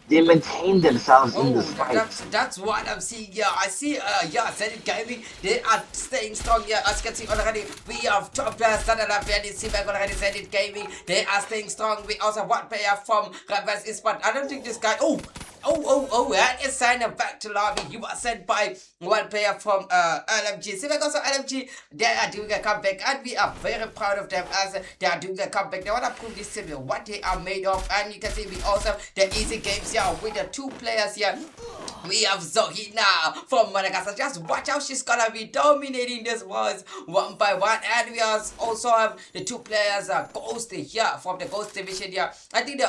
They maintained themselves in this fight. That's what I'm seeing. Yeah, I see. Zenith Gaming, they are staying strong. Yeah, as you can see already, we have top players that are very back already. Zenith Gaming, they are staying strong. We also have one player from Reverse Esports. I don't think this guy. That is signed back to lobby. You are sent by one player from LMG. See, like also LMG, they are doing a comeback, and we are very proud of them as they are doing a comeback. They want to prove this to me what they are made of, and you can see we also have the easy games here with the two players here. We have Zohina from Madagascar. Just watch how she's gonna be dominating this wars one by one, and we also have the two players Ghost here from the Ghost division here. I think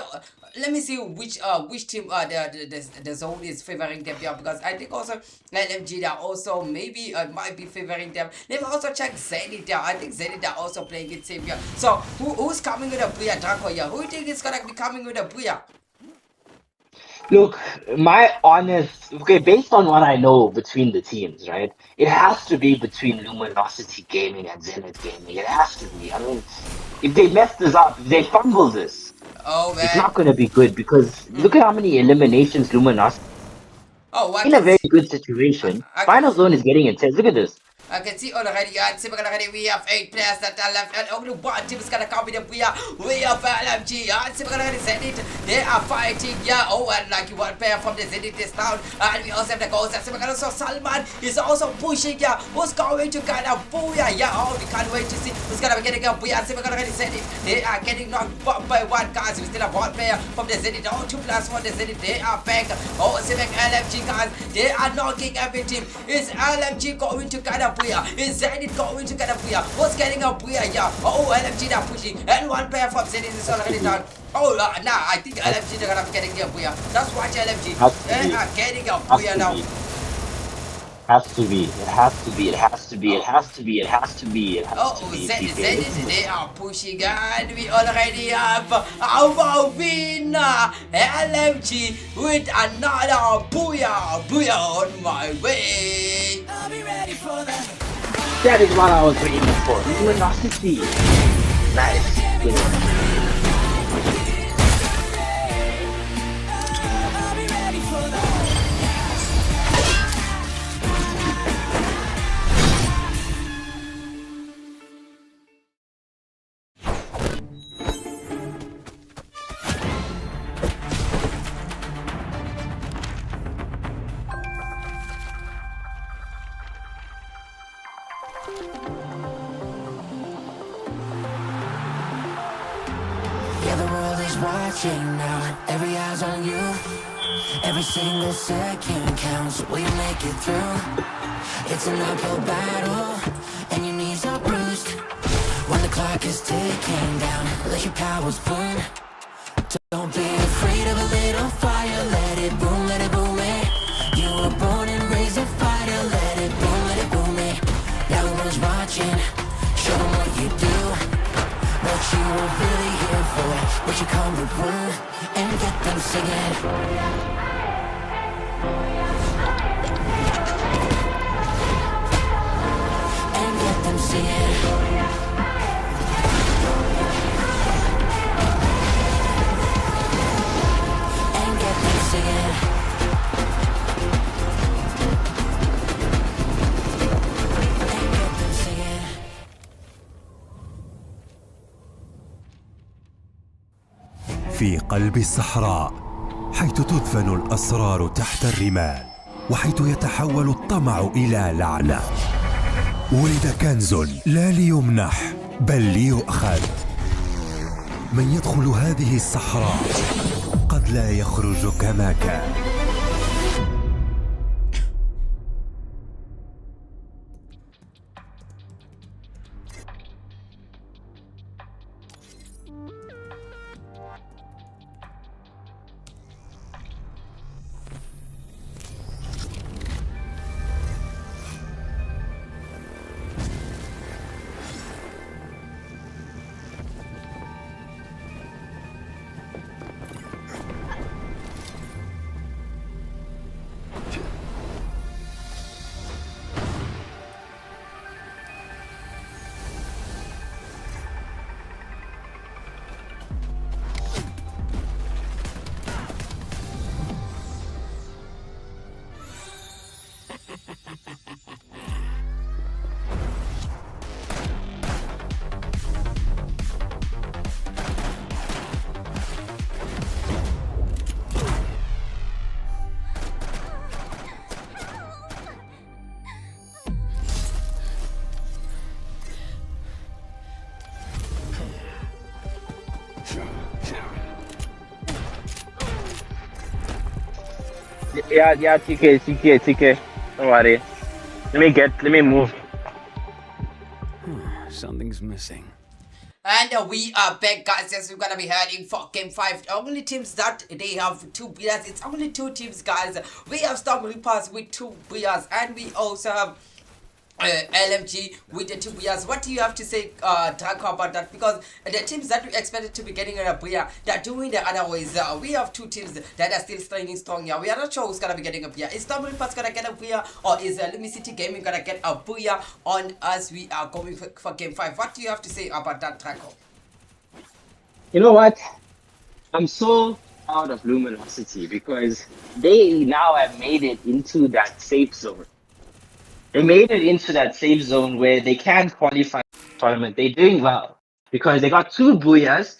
let me see which team the zone is favoring them here, because I think also LMG they are also maybe might be favoring them. Let me also check Zenith there. I think Zenith are also playing it same here. So who's coming with a Booyah Draco here? Who do you think is gonna be coming with a Booyah? Look, based on what I know between the teams, right? It has to be between Luminosity Gaming and Zenith Gaming. It has to be. I mean, if they mess this up, if they fumble this, it's not going to be good because look at how many eliminations Luminosity in a very good situation. Final zone is getting intense. Look at this. I can see already, we have 8 players that are left, and only one team is gonna come with them. We have LMG, and Zenith, they are fighting, and like one player from the Zenith is down, and we also have the Ghost, and so Salman is also pushing, who's going to kind of booyah, we can't wait to see who's gonna be getting a booyah. Zenith, they are getting knocked one by one, guys. We still have one player from the Zenith, 2 players from the Zenith, they are back. LMG, guys, they are knocking every team. Is LMG going to kind of booyah? Is Zenith going to get a booyah? Who's getting a booyah? LMG they are pushing, and one player from Zenith is already down. I think LMG they're gonna be getting a booyah. That's why LMG they are getting a booyah now. Zenith, they are pushing, and we already have our winner, LMG, with another booyah on my way. I'll be ready for that. That is what I was waiting for. Luminosity. Nice. I'll be ready for that. Yeah, the world is watching now. Every eye's on you. Every single second counts. Will you make it through? It's an uphill battle, and your knees are bruised. When the clock is ticking down, let your powers burn. Don't be afraid of a little fire. Let it boom, it. You were born and raised a fighter. Let it boom, it. Now everyone's watching. Show them what you do. What you were really here for. What you come to prove. And get them singing. And get them singing. And get them singing. And get them singing. في قلب الصحراء حيث تدفن الأسرار تحت الرمال، وحيث يتحول الطمع إلى لعنة. ولد كنز لا ليمنح بل ليؤخذ. من يدخل هذه الصحراء قد لا يخرج كما كان. Yeah, TK. Don't worry. Let me move. Something's missing. And we are back, guys. Yes, we're gonna be heading for game 5. Only teams that they have 2 players. It's only 2 teams, guys. We have Storm Reapers with 2 players, and we also have LMG with the 2 players. What do you have to say, Draco, about that? Because the teams that we expected to be getting a player, they're doing the other ways. We have 2 teams that are still standing strong here. We are not sure who's gonna be getting a player. Is Storm Reapers gonna get a player, or is Limit City Gaming gonna get a player on us? We are going for game 5. What do you have to say about that, Draco? You know what? I'm so proud of Luminosity because they now have made it into that safe zone. They made it into that safe zone where they can qualify for the tournament. They're doing well because they got 2 booyahs.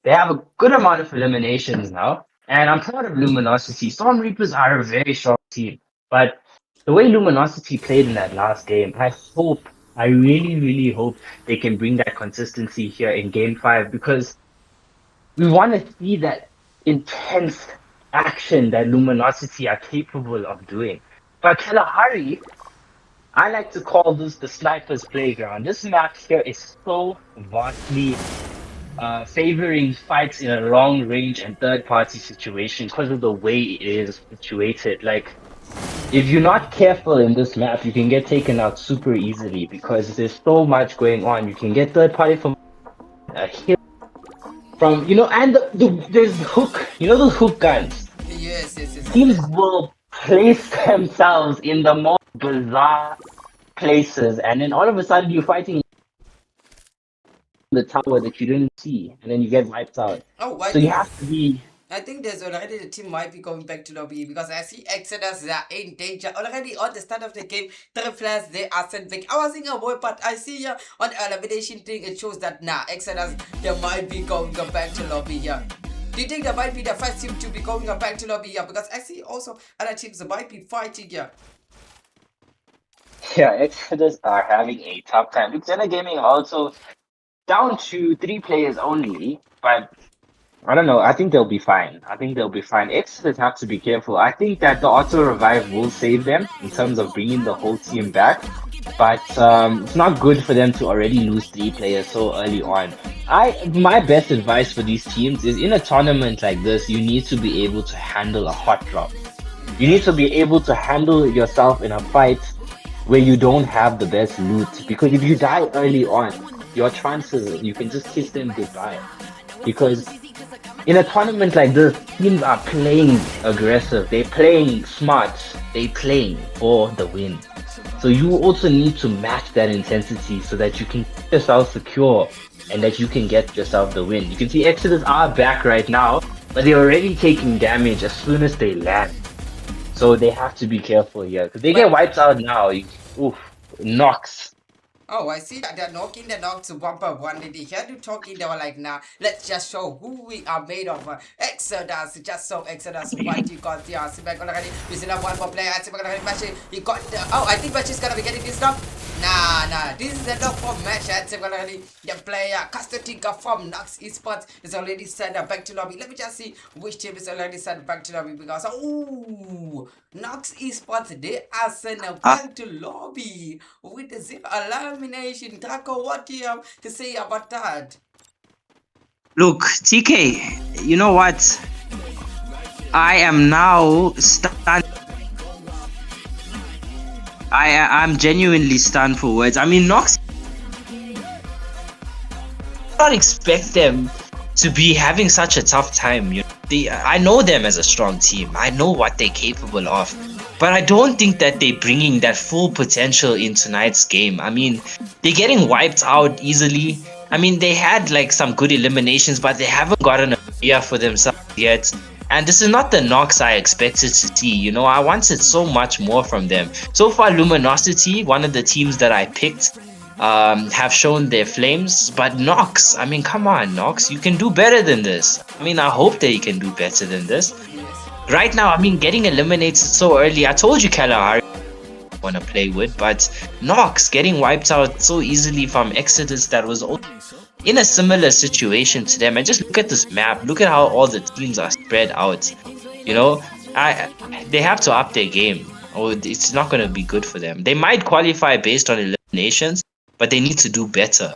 They have a good amount of eliminations now. And I'm proud of Luminosity. Storm Reapers are a very strong team. But the way Luminosity played in that last game, I really hope they can bring that consistency here in game 5 because we want to see that intense action that Luminosity are capable of doing. But Kalahari, I like to call this the sniper's playground. This map here is so vastly favoring fights in a long range and third party situation because of the way it is situated. Like, if you're not careful in this map, you can get taken out super easily because there's so much going on. You can get third party from a hit from, and there's hook, those hook guns. Yes. Teams will place themselves in the most bizarre places, and then all of a sudden you're fighting the tower that you didn't see, and then you get wiped out. So you have to be. I think there's already the team might be going back to lobby because I see Exodus, they are in danger already on the start of the game. 3 players they are sent back. I was thinking about, but I see here on the elimination thing it shows that Exodus they might be going back to lobby here. Do you think they might be the first team to be going back to lobby here? Because I see also other teams might be fighting here. Yeah, Exodus are having a tough time. Luxena Gaming also down to 3 players only, but I don't know. I think they'll be fine. Exodus have to be careful. I think that the auto revive will save them in terms of bringing the whole team back, but it's not good for them to already lose 3 players so early on. My best advice for these teams is in a tournament like this, you need to be able to handle a hot drop. You need to be able to handle yourself in a fight where you don't have the best loot, because if you die early on, your chances, you can just kiss them goodbye. Because in a tournament like this, teams are playing aggressive, they're playing smart, they're playing for the win. So you also need to match that intensity so that you can keep yourself secure and that you can get yourself the win. You can see Exodus are back right now, but they're already taking damage as soon as they land. So they have to be careful here because they get wiped out now. Oof, knocks. Oh, I see that they're knocking the knock to bumper one. They hear you talking, they were like, nah, let's just show who we are made of. Exodus, just so Exodus, what you got there. See back already. We still have one more player. See back already. Match. He got the, oh, I think Match is gonna be getting this knock. Nah, this is the knock from Match. See back already. The player, Castotica from Nox Esports is already sent back to lobby. Let me just see which team is already sent back to lobby because, ooh, Nox Esports, they are sent back to lobby with the zero elimination. Draco, what do you have to say about that? Look, TK, you know what? I am now stunned. I'm genuinely stunned for words. I mean, Nox, I don't expect them to be having such a tough time. You know, I know them as a strong team. I know what they're capable of. But I don't think that they're bringing that full potential in tonight's game. I mean, they're getting wiped out easily. I mean, they had like some good eliminations, but they haven't gotten a year for themselves yet. And this is not the Nox I expected to see. You know, I wanted so much more from them. So far, Luminosity, one of the teams that I picked, have shown their flames. But Nox, I mean, come on, Nox, you can do better than this. I mean, I hope that you can do better than this. Right now, I mean, getting eliminated so early. I told you Kalahari want to play with, but Nox getting wiped out so easily from Exodus that was in a similar situation to them. And just look at this map. Look at how all the teams are spread out. You know, they have to up their game, or it's not going to be good for them. They might qualify based on eliminations, but they need to do better,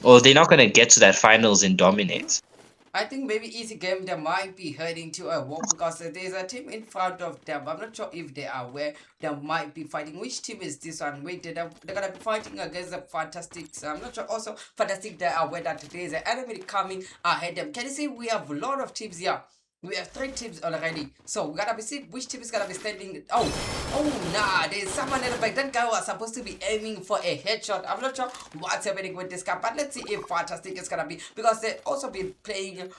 or they're not going to get to that finals and dominate. I think maybe easy game they might be heading to a war because there's a team in front of them. I'm not sure if they are aware they might be fighting. Which team is this one? Wait, they're gonna be fighting against the Fantastics. I'm not sure. Also, Fantastic, they are aware that there's an enemy coming ahead of them. Can you see we have a lot of teams here? We have 3 teams already. So we gotta be see which team is gonna be standing. Oh nah, there's someone in the back. That guy was supposed to be aiming for a headshot. I'm not sure what's happening with this guy, but let's see if Fantastic is gonna be, because they also been playing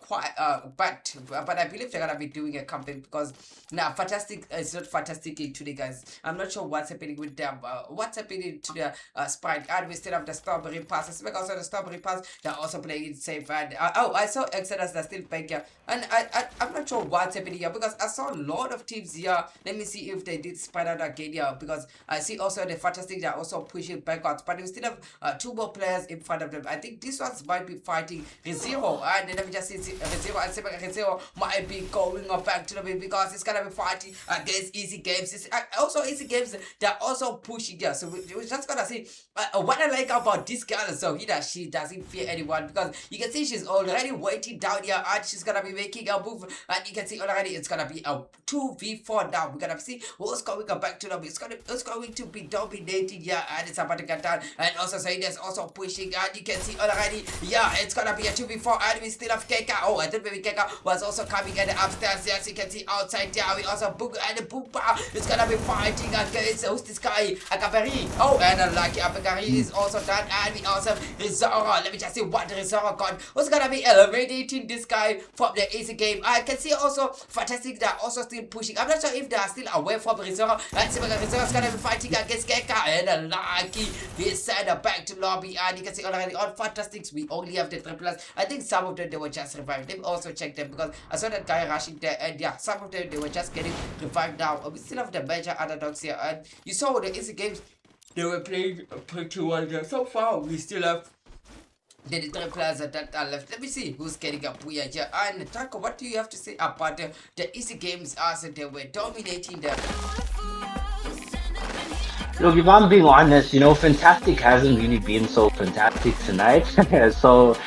quite but I believe they're gonna be doing a campaign because now Fantastic is not Fantastic today, guys. I'm not sure what's happening with them. What's happening to the Sprite, and we still have the Strawberry Pass. Because of the Strawberry Pass, they're also playing it safe. And I saw Exodus, they're still back here, and I'm not sure what's happening here because I saw a lot of teams here. Let me see if they did spread out again here, because I see also the Fantastic, they're also pushing backwards, but we still have 2 more players in front of them. I think this ones might be fighting Rezero, and let me just see Rezero, and Rezero might be going back to the way because it's gonna be fighting against Easy Games. It's also Easy Games, they're also pushing here, so we're just gonna see what I like about this girl. So she doesn't fear anyone, because you can see she's already waiting down here, and she's gonna be making a move, and you can see already it's gonna be a 2v4 now. We're gonna see who's going back to lobby. It's going to be dominating here, and it's about to get down. And also Zayden's also pushing, and you can see already, yeah, it's gonna be a 2v4, and we still have Keka. Oh, I think maybe Keka was also coming at the upstairs. Yes, you can see outside there. We also Boog and the Boopa is gonna be fighting against who's this guy? Akabari. Oh, and Lucky Akabari is also done, and we also have Rizora. Let me just see what Rizora got. Who's gonna be eliminating this guy from the easy game. I can see also Fantastic, they're also still pushing. I'm not sure if they are still away from Rizora. And Rizora is gonna be fighting against Keka, and Lucky they send back to lobby, and you can see already on Fantastics we only have the 3+. I think some of them they were just revived. Let me also check them, because I saw that guy rushing there, and yeah, some of them they were just getting revived now. We still have the major underdogs here, and you saw the easy games they were playing pretty well there. So far we still have the 3 players that are left. Let me see who's getting up here. And Taco, what do you have to say about the easy games as they were dominating them? Look, if I'm being honest, you know, Fantastic hasn't really been so fantastic tonight. So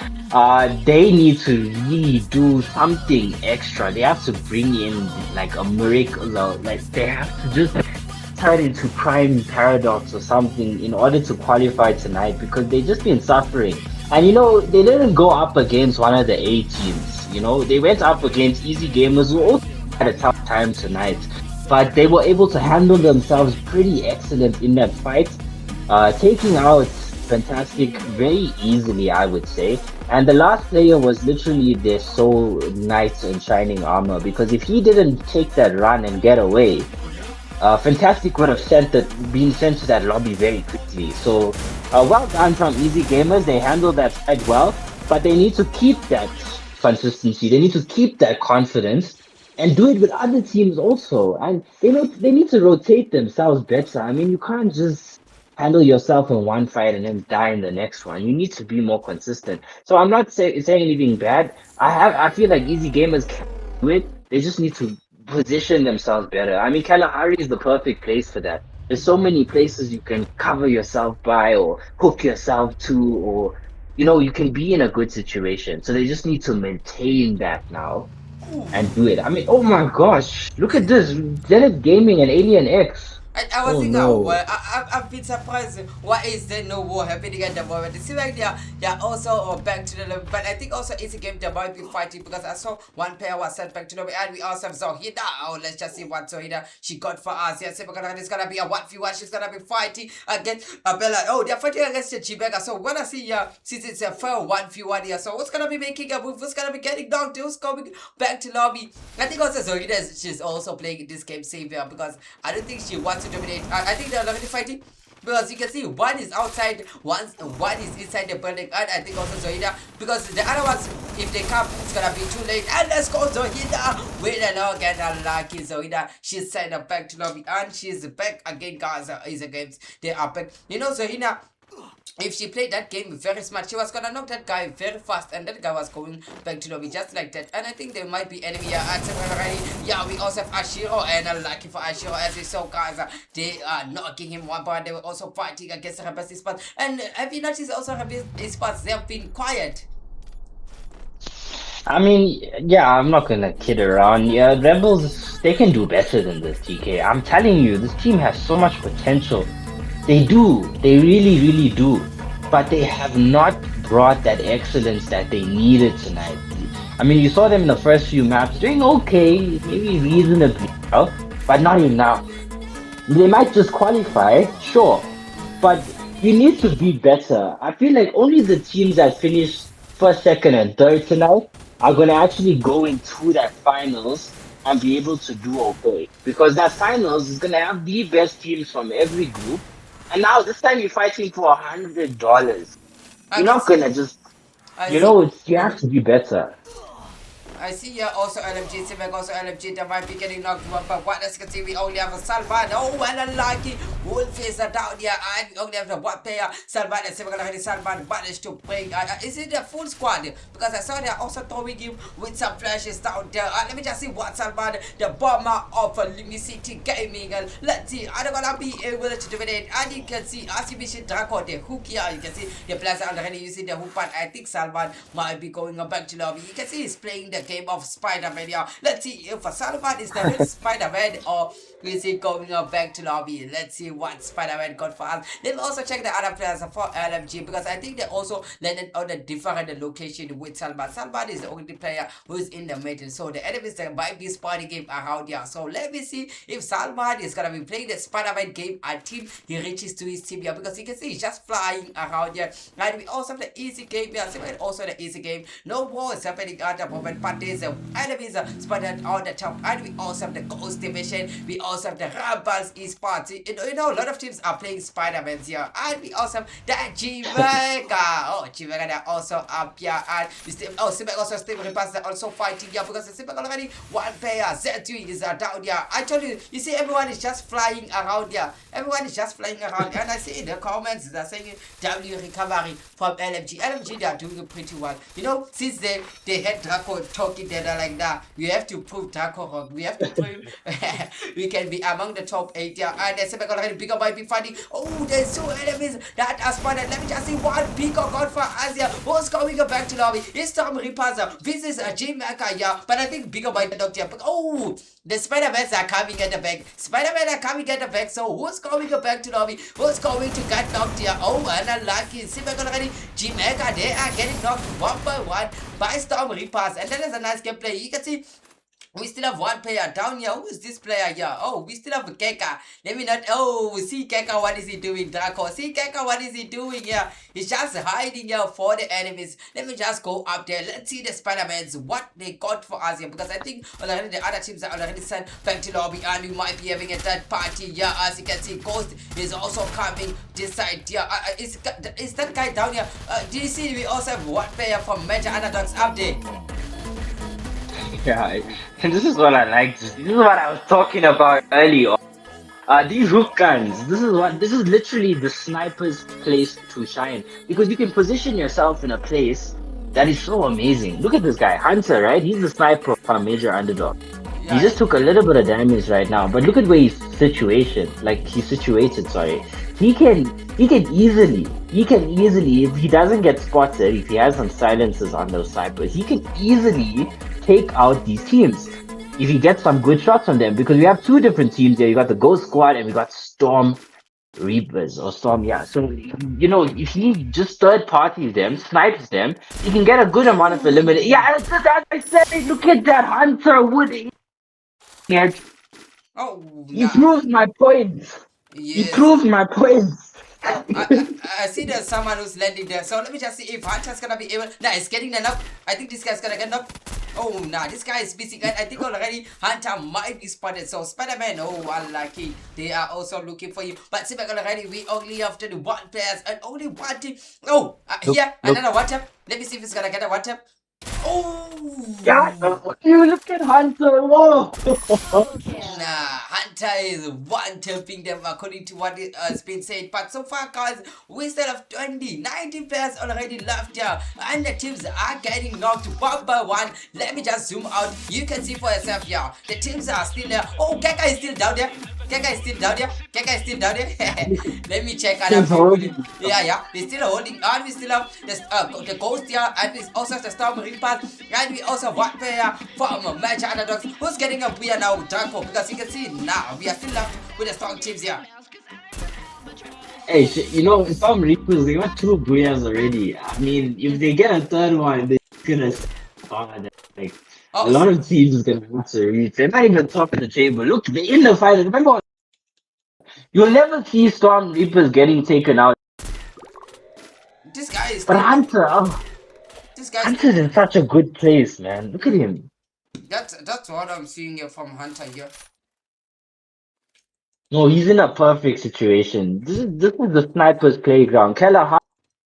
they need to really do something extra. They have to bring in like a miracle. Like they have to just turn into Prime Paradox or something in order to qualify tonight, because they just been suffering. And you know, they didn't go up against one of the A teams. You know, they went up against Easy Gamers, who also had a tough time tonight. But they were able to handle themselves pretty excellent in that fight, taking out Fantastic very easily, I would say. And the last player was literally their sole knight in shining armor, because if he didn't take that run and get away, Fantastic would have been sent to that lobby very quickly. So, well done from Easy Gamers. They handled that quite well, but they need to keep that consistency. They need to keep that confidence and do it with other teams also. And they need to rotate themselves better. I mean, you can't just handle yourself in one fight and then die in the next one. You need to be more consistent. So I'm not saying anything bad. I feel like Easy Gamers can do it. They just need to position themselves better. I mean, Kalahari is the perfect place for that. There's so many places you can cover yourself by or hook yourself to, or you can be in a good situation. So they just need to maintain that now and do it. I mean, oh my gosh, look at this. Zenith Gaming and Alien X. I was Oh thinking, no. well, I've been surprised. Why is there no war happening at the moment? It seems like they're also back to the level, but I think also it's a game they might be fighting because I saw one player was sent back to the level, and we also have Zohida. Oh, let's just see what Zohida she got for us. Yes, it's gonna be a 1v1. She's gonna be fighting against Bella. Oh, they're fighting against the Chibega. So when I see since it's a fair 1v1 here, so who's gonna be making a move? Who's gonna be getting knocked? Who's coming back to lobby? I think also Zohida she's also playing this game safe here because I don't think she wants to dominate. I think they're already fighting because you can see one is outside, one is inside the building, and I think also Zohida because the other ones, if they come, it's gonna be too late. And let's go Zohida. Wait a long get unlucky Zohida. She's sent her back to lobby and she's back again, guys. Is against they are back. Zohida, if she played that game very smart, she was gonna knock that guy very fast, and that guy was going back to lobby just like that. And I think there might be enemy here at already. Yeah, we also have Ashiro, and lucky for Ashiro, as we saw, guys, they are knocking him one, but they were also fighting against Rebels Esports. And have you noticed also Rebels Esports, they have been quiet? I mean, yeah, I'm not gonna kid around. Yeah, Rebels, they can do better than this, TK. I'm telling you, this team has so much potential. They do. They really, really do. But they have not brought that excellence that they needed tonight. I mean, you saw them in the first few maps doing okay, maybe reasonably well, but not enough. They might just qualify, sure, but you need to be better. I feel like only the teams that finish first, second, and third tonight are going to actually go into that finals and be able to do okay. Because that finals is going to have the best teams from every group. And now this time you're fighting for $100. You're not gonna just, you have to be better. I see here also LMG, Sivek also LMG, they might be getting knocked up, but what as you can see, we only have a Salvan. Oh, and unlucky. Wolfies are down here, and we only have the one player, Salvan, and Sivek already Salvan managed to bring. Is it a full squad? Because I saw they're also throwing him with some flashes down there. Let me just see what Salvan, the bomber of Limi City Gaming. Let's see, are they gonna be able to dominate? And you can see, as you mentioned, Draco, the hook here, you can see the players are already using the hook, but I think Salvan might be going back to lobby. You can see he's playing the game of Spider-Man here. Let's see if Salvan is the real Spider-Man or is he going back to lobby. Let's see what Spider-Man got for us. Let me also check the other players for LMG because I think they also landed on a different location with Salvan. Salvan is the only player who's in the middle, so the enemies that might be spotting him around here. So let me see if Salvan is gonna be playing the Spider-Man game until he reaches to his team here, because you can see he's just flying around here. And we also have the easy game here. Also the easy game. No war is happening at the moment, but there's enemies spotted on the top. And we also have the Ghost Division. We also have the Rebels Esports. You know, a lot of teams are playing Spider-Man here. And we also have the G-Mega. Oh, G-Mega, they're also up here. And we still, Sibek also still repass, they're also fighting here because Sibek already one player. Z3 is down here. I told you, you see, everyone is just flying around here. Everyone is just flying around. And I see in the comments, they're saying W recovery from LMG. LMG, they are doing pretty well. You know, since they had Draco talking there like that, we have to prove Draco wrong. We have to prove we can be among the top 8 here. And there's a already bigger might be fighting. Oh, there's two enemies that are spotted. Let me just see one bigger gun for Asia. Who's going back to lobby? It's Tom Repaza. This is a J-Maker here. But I think bigger might be knocked here. But oh, the Spider-Mans are coming at the back. Spider-Man are coming at the back. So who's going back to lobby? Who's going to get knocked here? Oh, and unlucky. Sibek already. J-Maker, they are getting knocked one by one by Storm Reapers. And that is a nice gameplay. You can see We still have one player down here. Who is this player here? Oh, we still have Keka. Let me not. Oh, see Keka, what is he doing, Draco? See Keka, what is he doing here? He's just hiding here for the enemies. Let me just go up there. Let's see the Spider-Mans, what they got for us here. Because I think already the other teams are already sent back to lobby, and we might be having a third party here. As you can see, Ghost is also coming this side here. Is that guy down here? Did you see we also have one player from Major Underdogs up there? Yeah, and this is what I liked. This is what I was talking about earlier. These hook guns. This is literally the sniper's place to shine, because you can position yourself in a place that is so amazing. Look at this guy, Hunter, right? He's the sniper from Major Underdog. He just took a little bit of damage right now, but look at where he's situated. Sorry. He can easily, if he doesn't get spotted, if he has some silences on those snipers, he can easily take out these teams if he gets some good shots on them, because we have two different teams here. You got the Ghost Squad and we got Storm Reapers or Storm, yeah. So, if he just third parties them, snipes them, he can get a good amount of elimination. Yeah, as I said, look at that Hunter Wood. Oh, he proves my points. Yes. He proves my points. I see there's someone who's landing there. So let me just see if Hunter's gonna be able. Nah, he's getting the knock. I think this guy's gonna get knocked. Oh, nah, this guy is busy. I think already Hunter might be spotted. So Spider-Man, oh, unlucky. They are also looking for you. but see back already, we only have 21 players and only one team. Oh, here, another one tap. Let me see if he's gonna get a one tap. Oh, yeah, you look at Hunter. Whoa. Nah, Hunter is one tapping them according to what has been said. But so far, guys, we still have 19 players already left here, and the teams are getting knocked one by one. Let me just zoom out. You can see for yourself here. The teams are still there. Oh, Keka is still down there. Keka is still down there. Let me check other people. Yeah, they're still holding. And we still have the Ghost here, and we also have the Storm Reapers, and we also have one player from Major Underdogs who's getting a beer now, Draco, because you can see now we are still left with the strong teams here. Hey, Storm Reapers, they got 2 booyahs already. I mean, if they get a third one, they're gonna a lot of teams is gonna have to reach. They're not even top of the table. Look, they're in the final. Remember, you'll never see Storm Reapers getting taken out. This guy is. But Hunter, Hunter's in such a good place, man. Look at him. That's what I'm seeing here from Hunter here. No, he's in a perfect situation. This is the sniper's playground. Keller,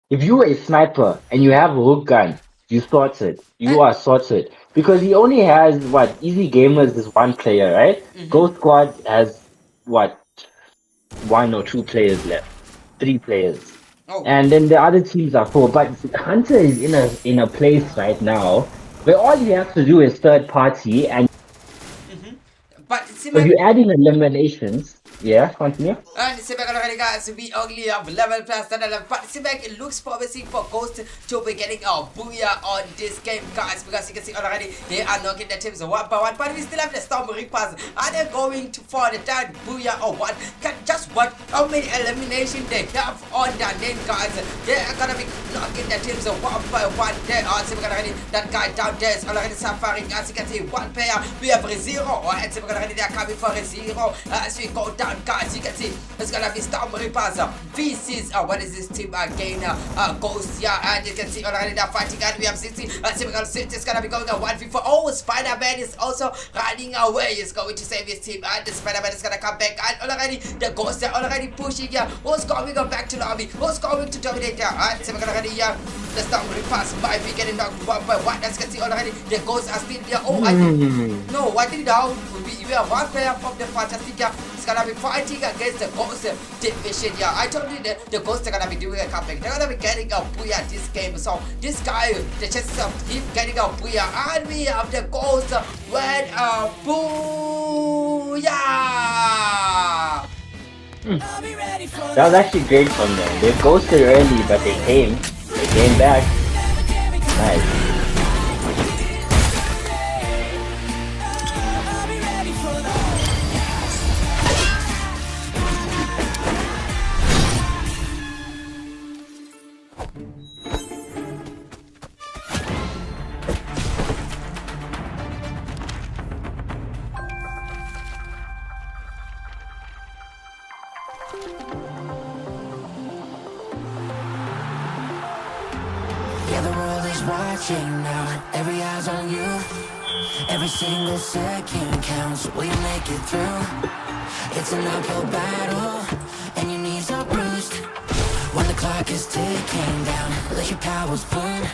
if you are a sniper and you have a hook gun, you sorted. You are sorted. Because he only has, Easy Gamers is 1 player, right? Ghost Squad has, 1 or 2 players left. 3 players. Oh. And then the other teams are 4. But Hunter is in a place right now where all you have to do is third party, and But you add in eliminations. Yeah, continue. And Sibek already, guys, we only have 11 players that are left. But Sibek, it looks promising for Ghost to be getting a booyah on this game, guys, because you can see already they are knocking the teams one by one. But we still have the Storm Reapers. Are they going to for the third booyah or what? Just what? How many eliminations they have on their name, guys? They are gonna be knocking the teams one by one. They are Sibek already. That guy down there is already suffering. As you can see, 1 player. We have Rezero. And Sibek already, they are coming for Rezero. As we go down, guys, you can see it's gonna be Storm Reapers VCs. What is this team again? Ghost, yeah, and you can see already they're fighting, and we have 60. It's gonna be going a 1v4. Oh, Spider-Man is also running away. He's going to save his team, and the Spider-Man is gonna come back. And already the Ghosts are already pushing here. Who's going back to lobby? Who's going to dominate here? And already here, the Storm Reapers might be getting knocked one by one. As you can see already, the Ghosts are still there. Oh, I think no, I think now we have 1 player from the Fantastic here. It's gonna be fighting against the Ghost division. Yeah, I told you that the Ghosts are gonna be doing a comeback. They're gonna be getting a booyah this game. So this guy, the chances of him getting a booyah, and we have the Ghost with a booyah. That was actually great from them. They ghosted early, but they came. They came back. Nice. watching now. Every eye's on you. Every single second counts. Will you make it through? It's an uphill battle, and your knees are bruised. When the clock is ticking down, let your powers burn.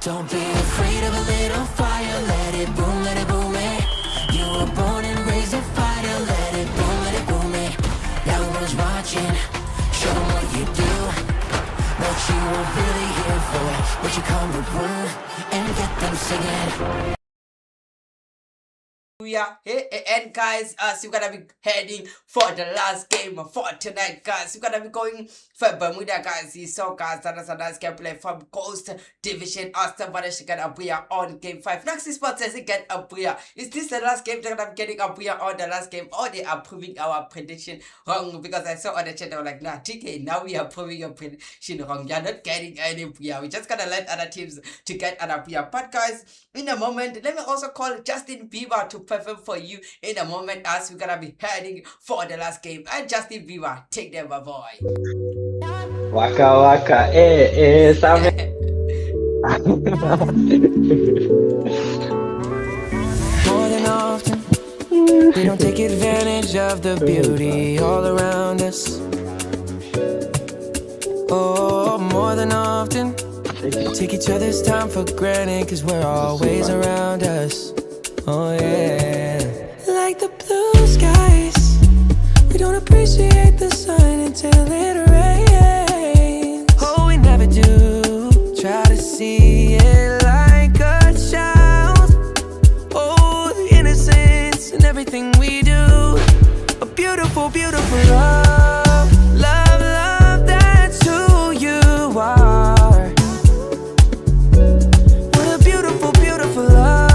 Don't be afraid of a little fire. Let it boom, it. You were born and raised a fighter. Let it boom, it. Now everyone's watching. Show them what you do. What you were really here for. What you come to prove. And get them singing. And guys, we're gonna be heading for the last game for tonight, guys. We're gonna be going for Bermuda, guys. You saw, guys, that is a nice gameplay from Coast Division. Aston Vanish get a buoy on game 5. Next Esports says get a buoy. Is this the last game they're gonna be getting a buoy on the last game, or they are proving our prediction wrong? Because I saw on the chat, they were like, nah, TK, now we are proving your prediction wrong. You're not getting any buoy. We're just gonna let other teams to get another buoy. But guys, in a moment, let me also call Justin Bieber to perform for you in a moment, as we're gonna be heading for the last game. And Justin Bieber, take them, my boy. Waka waka, Same. More than often, we don't take advantage of the beauty all around us. Oh, more than often, we take each other's time for granted, cause we're always around us. Oh yeah. Like the blue skies, we don't appreciate the sun until it rains. Oh, we never do. Try to see it like a child. Oh, the innocence in everything we do. A beautiful, beautiful love. Love, love, that's who you are. What a beautiful, beautiful love.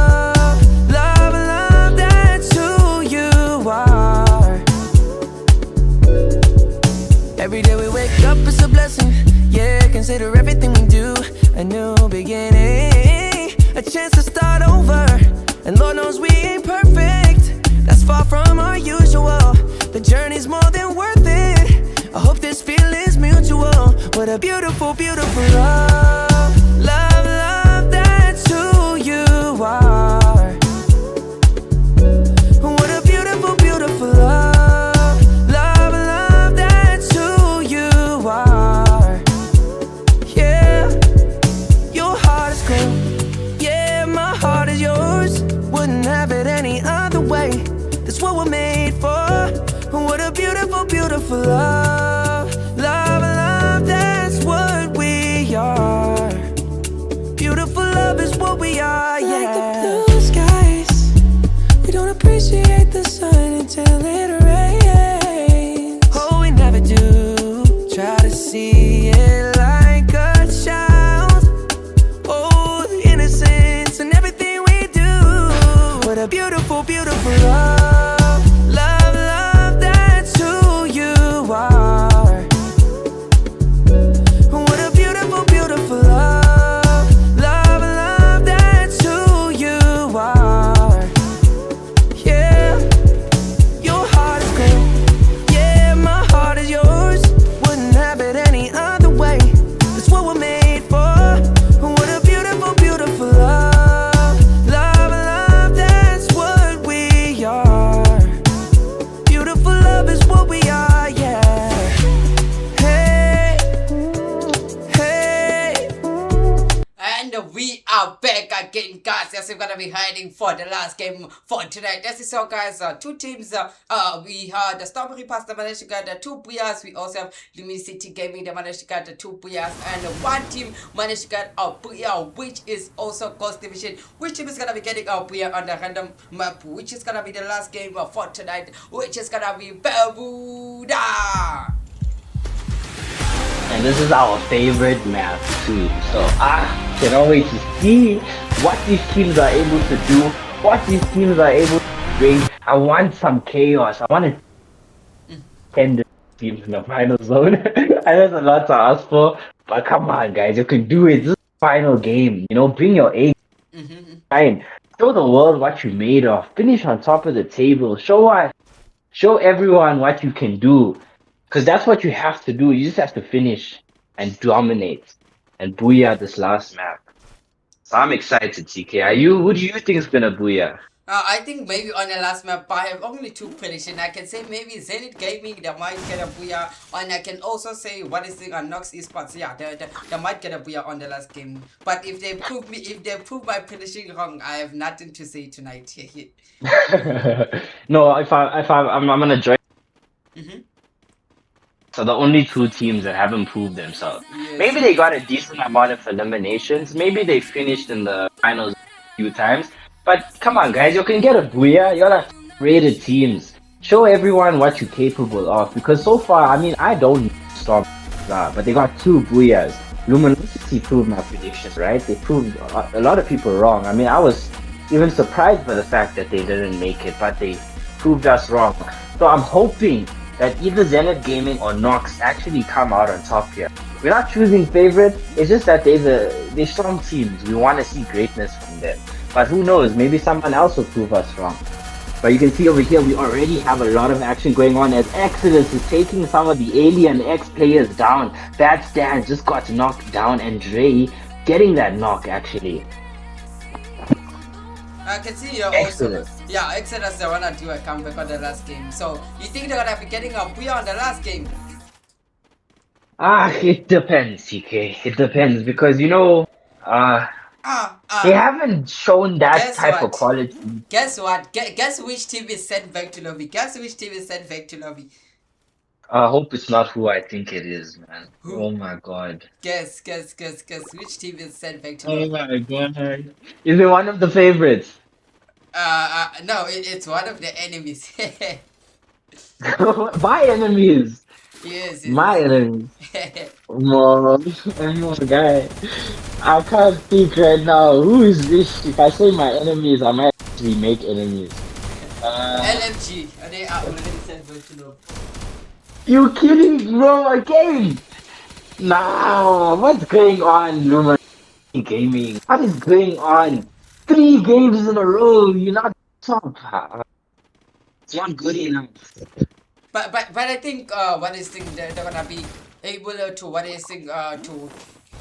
Every day we wake up, it's a blessing. Yeah, consider everything we do a new beginning, a chance to start over. And Lord knows we ain't perfect. That's far from our usual. The journey's more than worth it. I hope this feeling's mutual. What a beautiful, beautiful love. Love, love, that's who you are. What a beautiful, beautiful love. What we're made for. What a beautiful, beautiful love. Love, love, that's what we are. Beautiful love is what we are, yeah. Like the blue skies, we don't appreciate the sun until it rains. Oh, we never do. Try to see it like a child. Oh, the innocence in everything we do. What a beautiful, beautiful love. Again, guys, yes, we're gonna be heading for the last game for tonight. This is so, guys. Two teams. We had the Storm Reapers that managed to get the 2 players. We also have Limit City Gaming that managed to get the 2 players, and one team managed to get a player, which is also Coast Division. Which team is gonna be getting a player on the random map? Which is gonna be the last game for tonight? Which is gonna be Bermuda. And this is our favorite map too. So cannot wait to see what these teams are able to do, what these teams are able to bring. I want some chaos. I want to end the teams in the final zone. I know it's a lot to ask for, but come on, guys, you can do it. This is the final game. You know, bring your A. Fine. Show the world what you made of. Finish on top of the table. Show everyone what you can do. Because that's what you have to do. You just have to finish and dominate and booyah this last map. So I'm excited, TK. Are you? Who do you think is gonna booyah? I think maybe on the last map I have only two predictions. I can say maybe Zenith Gaming they might get a booyah, and I can also say what is the Nox Esports. Yeah, they might get a booyah on the last game. But if they prove my prediction wrong, I have nothing to say tonight. No, I'm gonna join. Mm-hmm. So the only two teams that haven't proved themselves. Yes. Maybe they got a decent amount of eliminations. Maybe they finished in the finals a few times. But come on, guys, you can get a booyah. You're not rated teams. Show everyone what you're capable of. Because so far, I mean, I don't stop, but they got two booyahs. Luminosity proved my predictions, right? They proved a lot of people wrong. I mean, I was even surprised by the fact that they didn't make it, but they proved us wrong. So I'm hoping that either Zenith Gaming or Nox actually come out on top here. We're not choosing favorite, it's just that they're strong teams. We want to see greatness from them. But who knows, maybe someone else will prove us wrong. But you can see over here, we already have a lot of action going on as Exodus is taking some of the Alien X players down. Bad Stan just got knocked down and Dre getting that knock actually. I can see you also. Yeah, Exodus they wanna do a comeback on the last game. So you think they're gonna be getting a booyah on the last game? It depends, CK. It depends because they haven't shown that type of quality. Guess what? Guess which team is sent back to lobby? Guess which team is sent back to lobby? I hope it's not who I think it is, man. Who? Oh my god. Guess which team is sent back to Oh lobby? my god. Is it one of the favorites? No, it's one of the enemies. My enemies. Yes. My enemies. Oh my god. I can't speak right now. Who is this? If I say my enemies, I might actually make enemies. LMG. They are already sent back to lobby. You kidding, bro? Again? Nah, what's going on, Luma Gaming? What is going on? 3 games in a row. You're not top. It's not good enough. But I think what is thing they're gonna be able to what is thing to.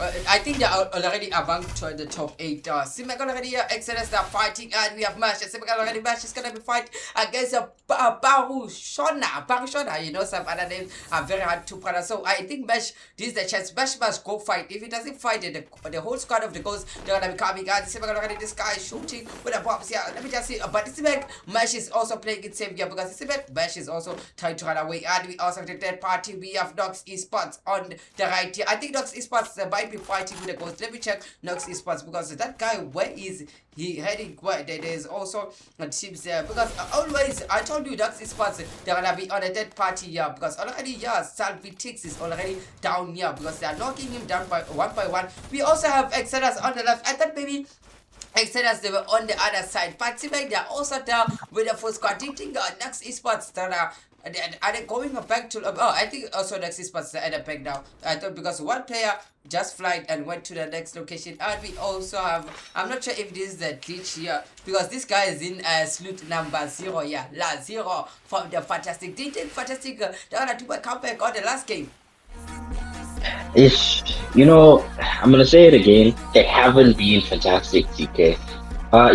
I think they are already advanced to the top 8. Simek already Exodus are fighting, and we have Mash. Simek already Mash is gonna be fighting against Barushona. You know, some other names are very hard to pronounce. So I think Mash, this is the chance. Mash must go fight. If he doesn't fight, the whole squad of the Ghosts, they're gonna be coming. And Simek already this guy is shooting with the bombs here. Let me just see. But Simek, Mash is also playing it same here because Simek, Mash is also trying to run away. And we also have the third party. We have Nox Esports on the right here. I think Nox Esports might be fighting with the Ghost. Let me check Nox Esports because that guy, where is he heading? Where there's also teams there because always I told you Nox Esports they're gonna be on a dead party here because already Salvitix is already down here because they are knocking him down by one. We also have Exodus on the left. I thought maybe Exodus they were on the other side, but seems like they're also down with the full squad. Do you think Nox Esports are they going back to? I think also Nox Esports are back now. I thought because one player just flight and went to the next location, and we also have. I'm not sure if this is the glitch here because this guy is in slot number 0. Yeah, last 0 from the Fantastic. Do you think Fantastic they're gonna do a comeback on the last game? I'm gonna say it again. They haven't been fantastic, TK.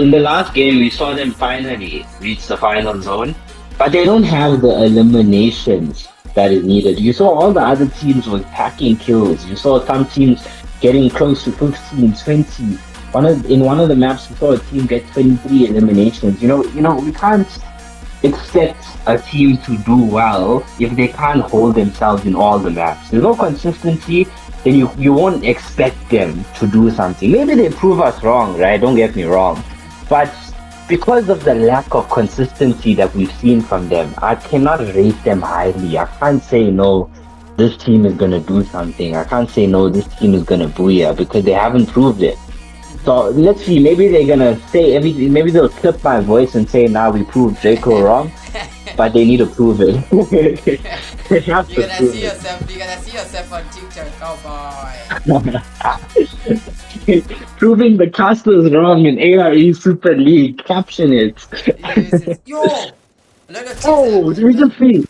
In the last game, we saw them finally reach the final zone, but they don't have the eliminations that is needed. You saw all the other teams were packing kills. You saw some teams getting close to 15, 20. In one of the maps, we saw a team get 23 eliminations. We can't expect a team to do well if they can't hold themselves in all the maps. There's no consistency, then you won't expect them to do something. Maybe they prove us wrong, right? Don't get me wrong. But because of the lack of consistency that we've seen from them, I cannot rate them highly. I can't say, no, this team is going to do something. I can't say, no, this team is going to booyah because they haven't proved it. So let's see, maybe they're going to say everything. Maybe they'll clip my voice and say, now we proved Draco wrong. But they need to prove it. You're gonna see yourself on TikTok, cowboy. Proving the casters wrong in ARE Super League. Caption it. Yes. Yo! A lot of teams Division 3.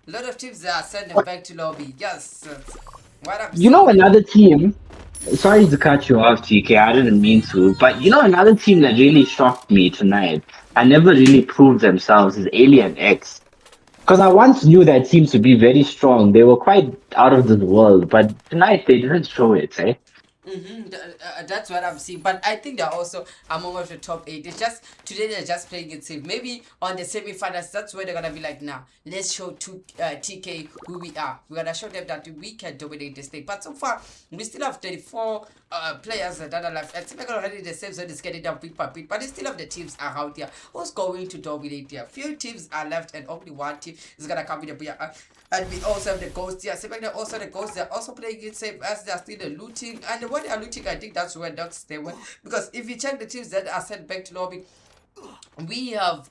A lot of teams are sending back to lobby. Yes. What up? You know another team Sorry to cut you off, TK. I didn't mean to. But you know, another team that really shocked me tonight and never really proved themselves is Alien X. Because I once knew that team to be very strong. They were quite out of this world, but tonight they didn't show it, eh? That's what I'm seeing, but I think they're also among of the top 8. It's just today they're just playing it safe. Maybe on the semi-finals, that's where they're gonna be like, nah, let's show to TK who we are. We're gonna show them that we can dominate this thing. But so far, we still have 34 players that are left. It's like already the same zone is getting down bit by bit, but they still have the teams around here who's going to dominate here. Few teams are left, and only one team is gonna come in the and we also have the ghosts here. Seems like they're also the ghosts. They're also playing it safe as they're still the looting. And when they are looting, I think that's where Ducks they win. Because if you check the teams that are sent back to lobby, we have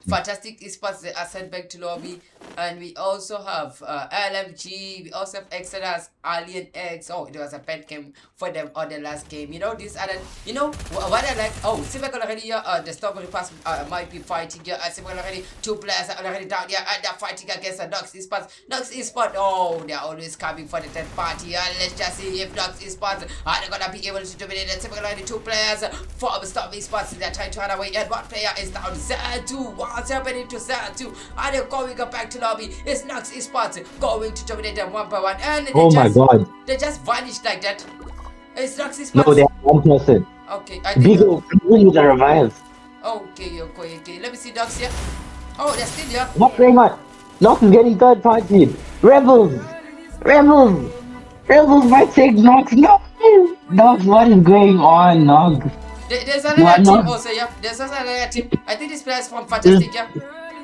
Fantastic Esports that are sent back to lobby, and we also have LMG, we also have Exodus, Alien X. Oh, it was a bad game for them on the last game. You know, this other, you know, what I like, oh, see back already here, the Strawberry Pass might be fighting here. I see back already, 2 players are already down here, and they're fighting against the Ducks Esports. Ducks Esports, oh, they're always coming for the third party. Let's just see if Ducks Esports are they gonna be able to dominate it. See back already, 2 players from Strawberry Esports, they're trying to run away, and one player is down. Z2, what's happening to Z2? Are they going back to lobby? It's Nox Esports going to dominate them 1 by 1, and they Oh my god. they just vanished like that. It's Nox Esports. No, they are one person. Okay, I think. Bigo, need a revive. Okay. Let me see Nox here. Oh, they're still here. What's going on? Nox is getting third party. Rebels might take Nox. No! Nox, what is going on, Nox? There's another team also, yeah. There's also another team. I think this player is from Fantastic, yeah.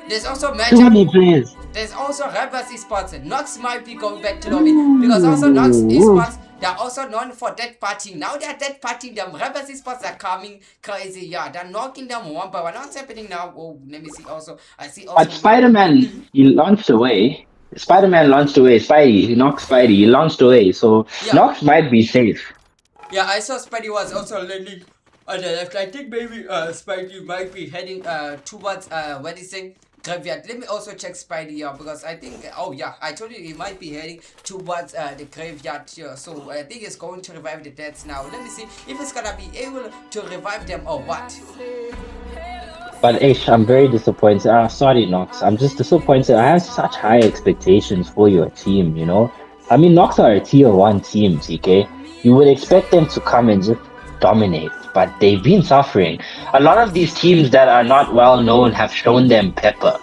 There's also Too many players. There's also Rebels Esports. Nox might be going back to lobby because also Nox Esports, they're also known for dead partying. Now they're dead partying them. Rebels Esports are coming crazy. Yeah, they're knocking them 1 by 1. What's happening now? Oh, let me see also. I see also. But Spider-Man, he launched away. Spider-Man launched away. Spidey, he knocked Spidey. He launched away. So Yeah. Nox might be safe. Yeah, I saw Spidey was also landing on the left. I think maybe Spidey might be heading towards what is it? Graveyard. Let me also check Spidey here because I think oh yeah, I told you he might be heading towards the graveyard here. So I think it's going to revive the deads now. Let me see if it's gonna be able to revive them or what. But Ish, I'm very disappointed. Sorry, Nox. I'm just disappointed. I have such high expectations for your team, you know? I mean, Nox are a tier 1 team, TK. You would expect them to come and just dominate, but they've been suffering. A lot of these teams that are not well known have shown them pepper.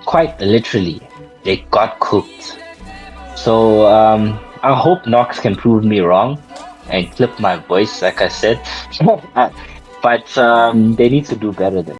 Quite literally. They got cooked. So, I hope Nox can prove me wrong and clip my voice, like I said. But they need to do better than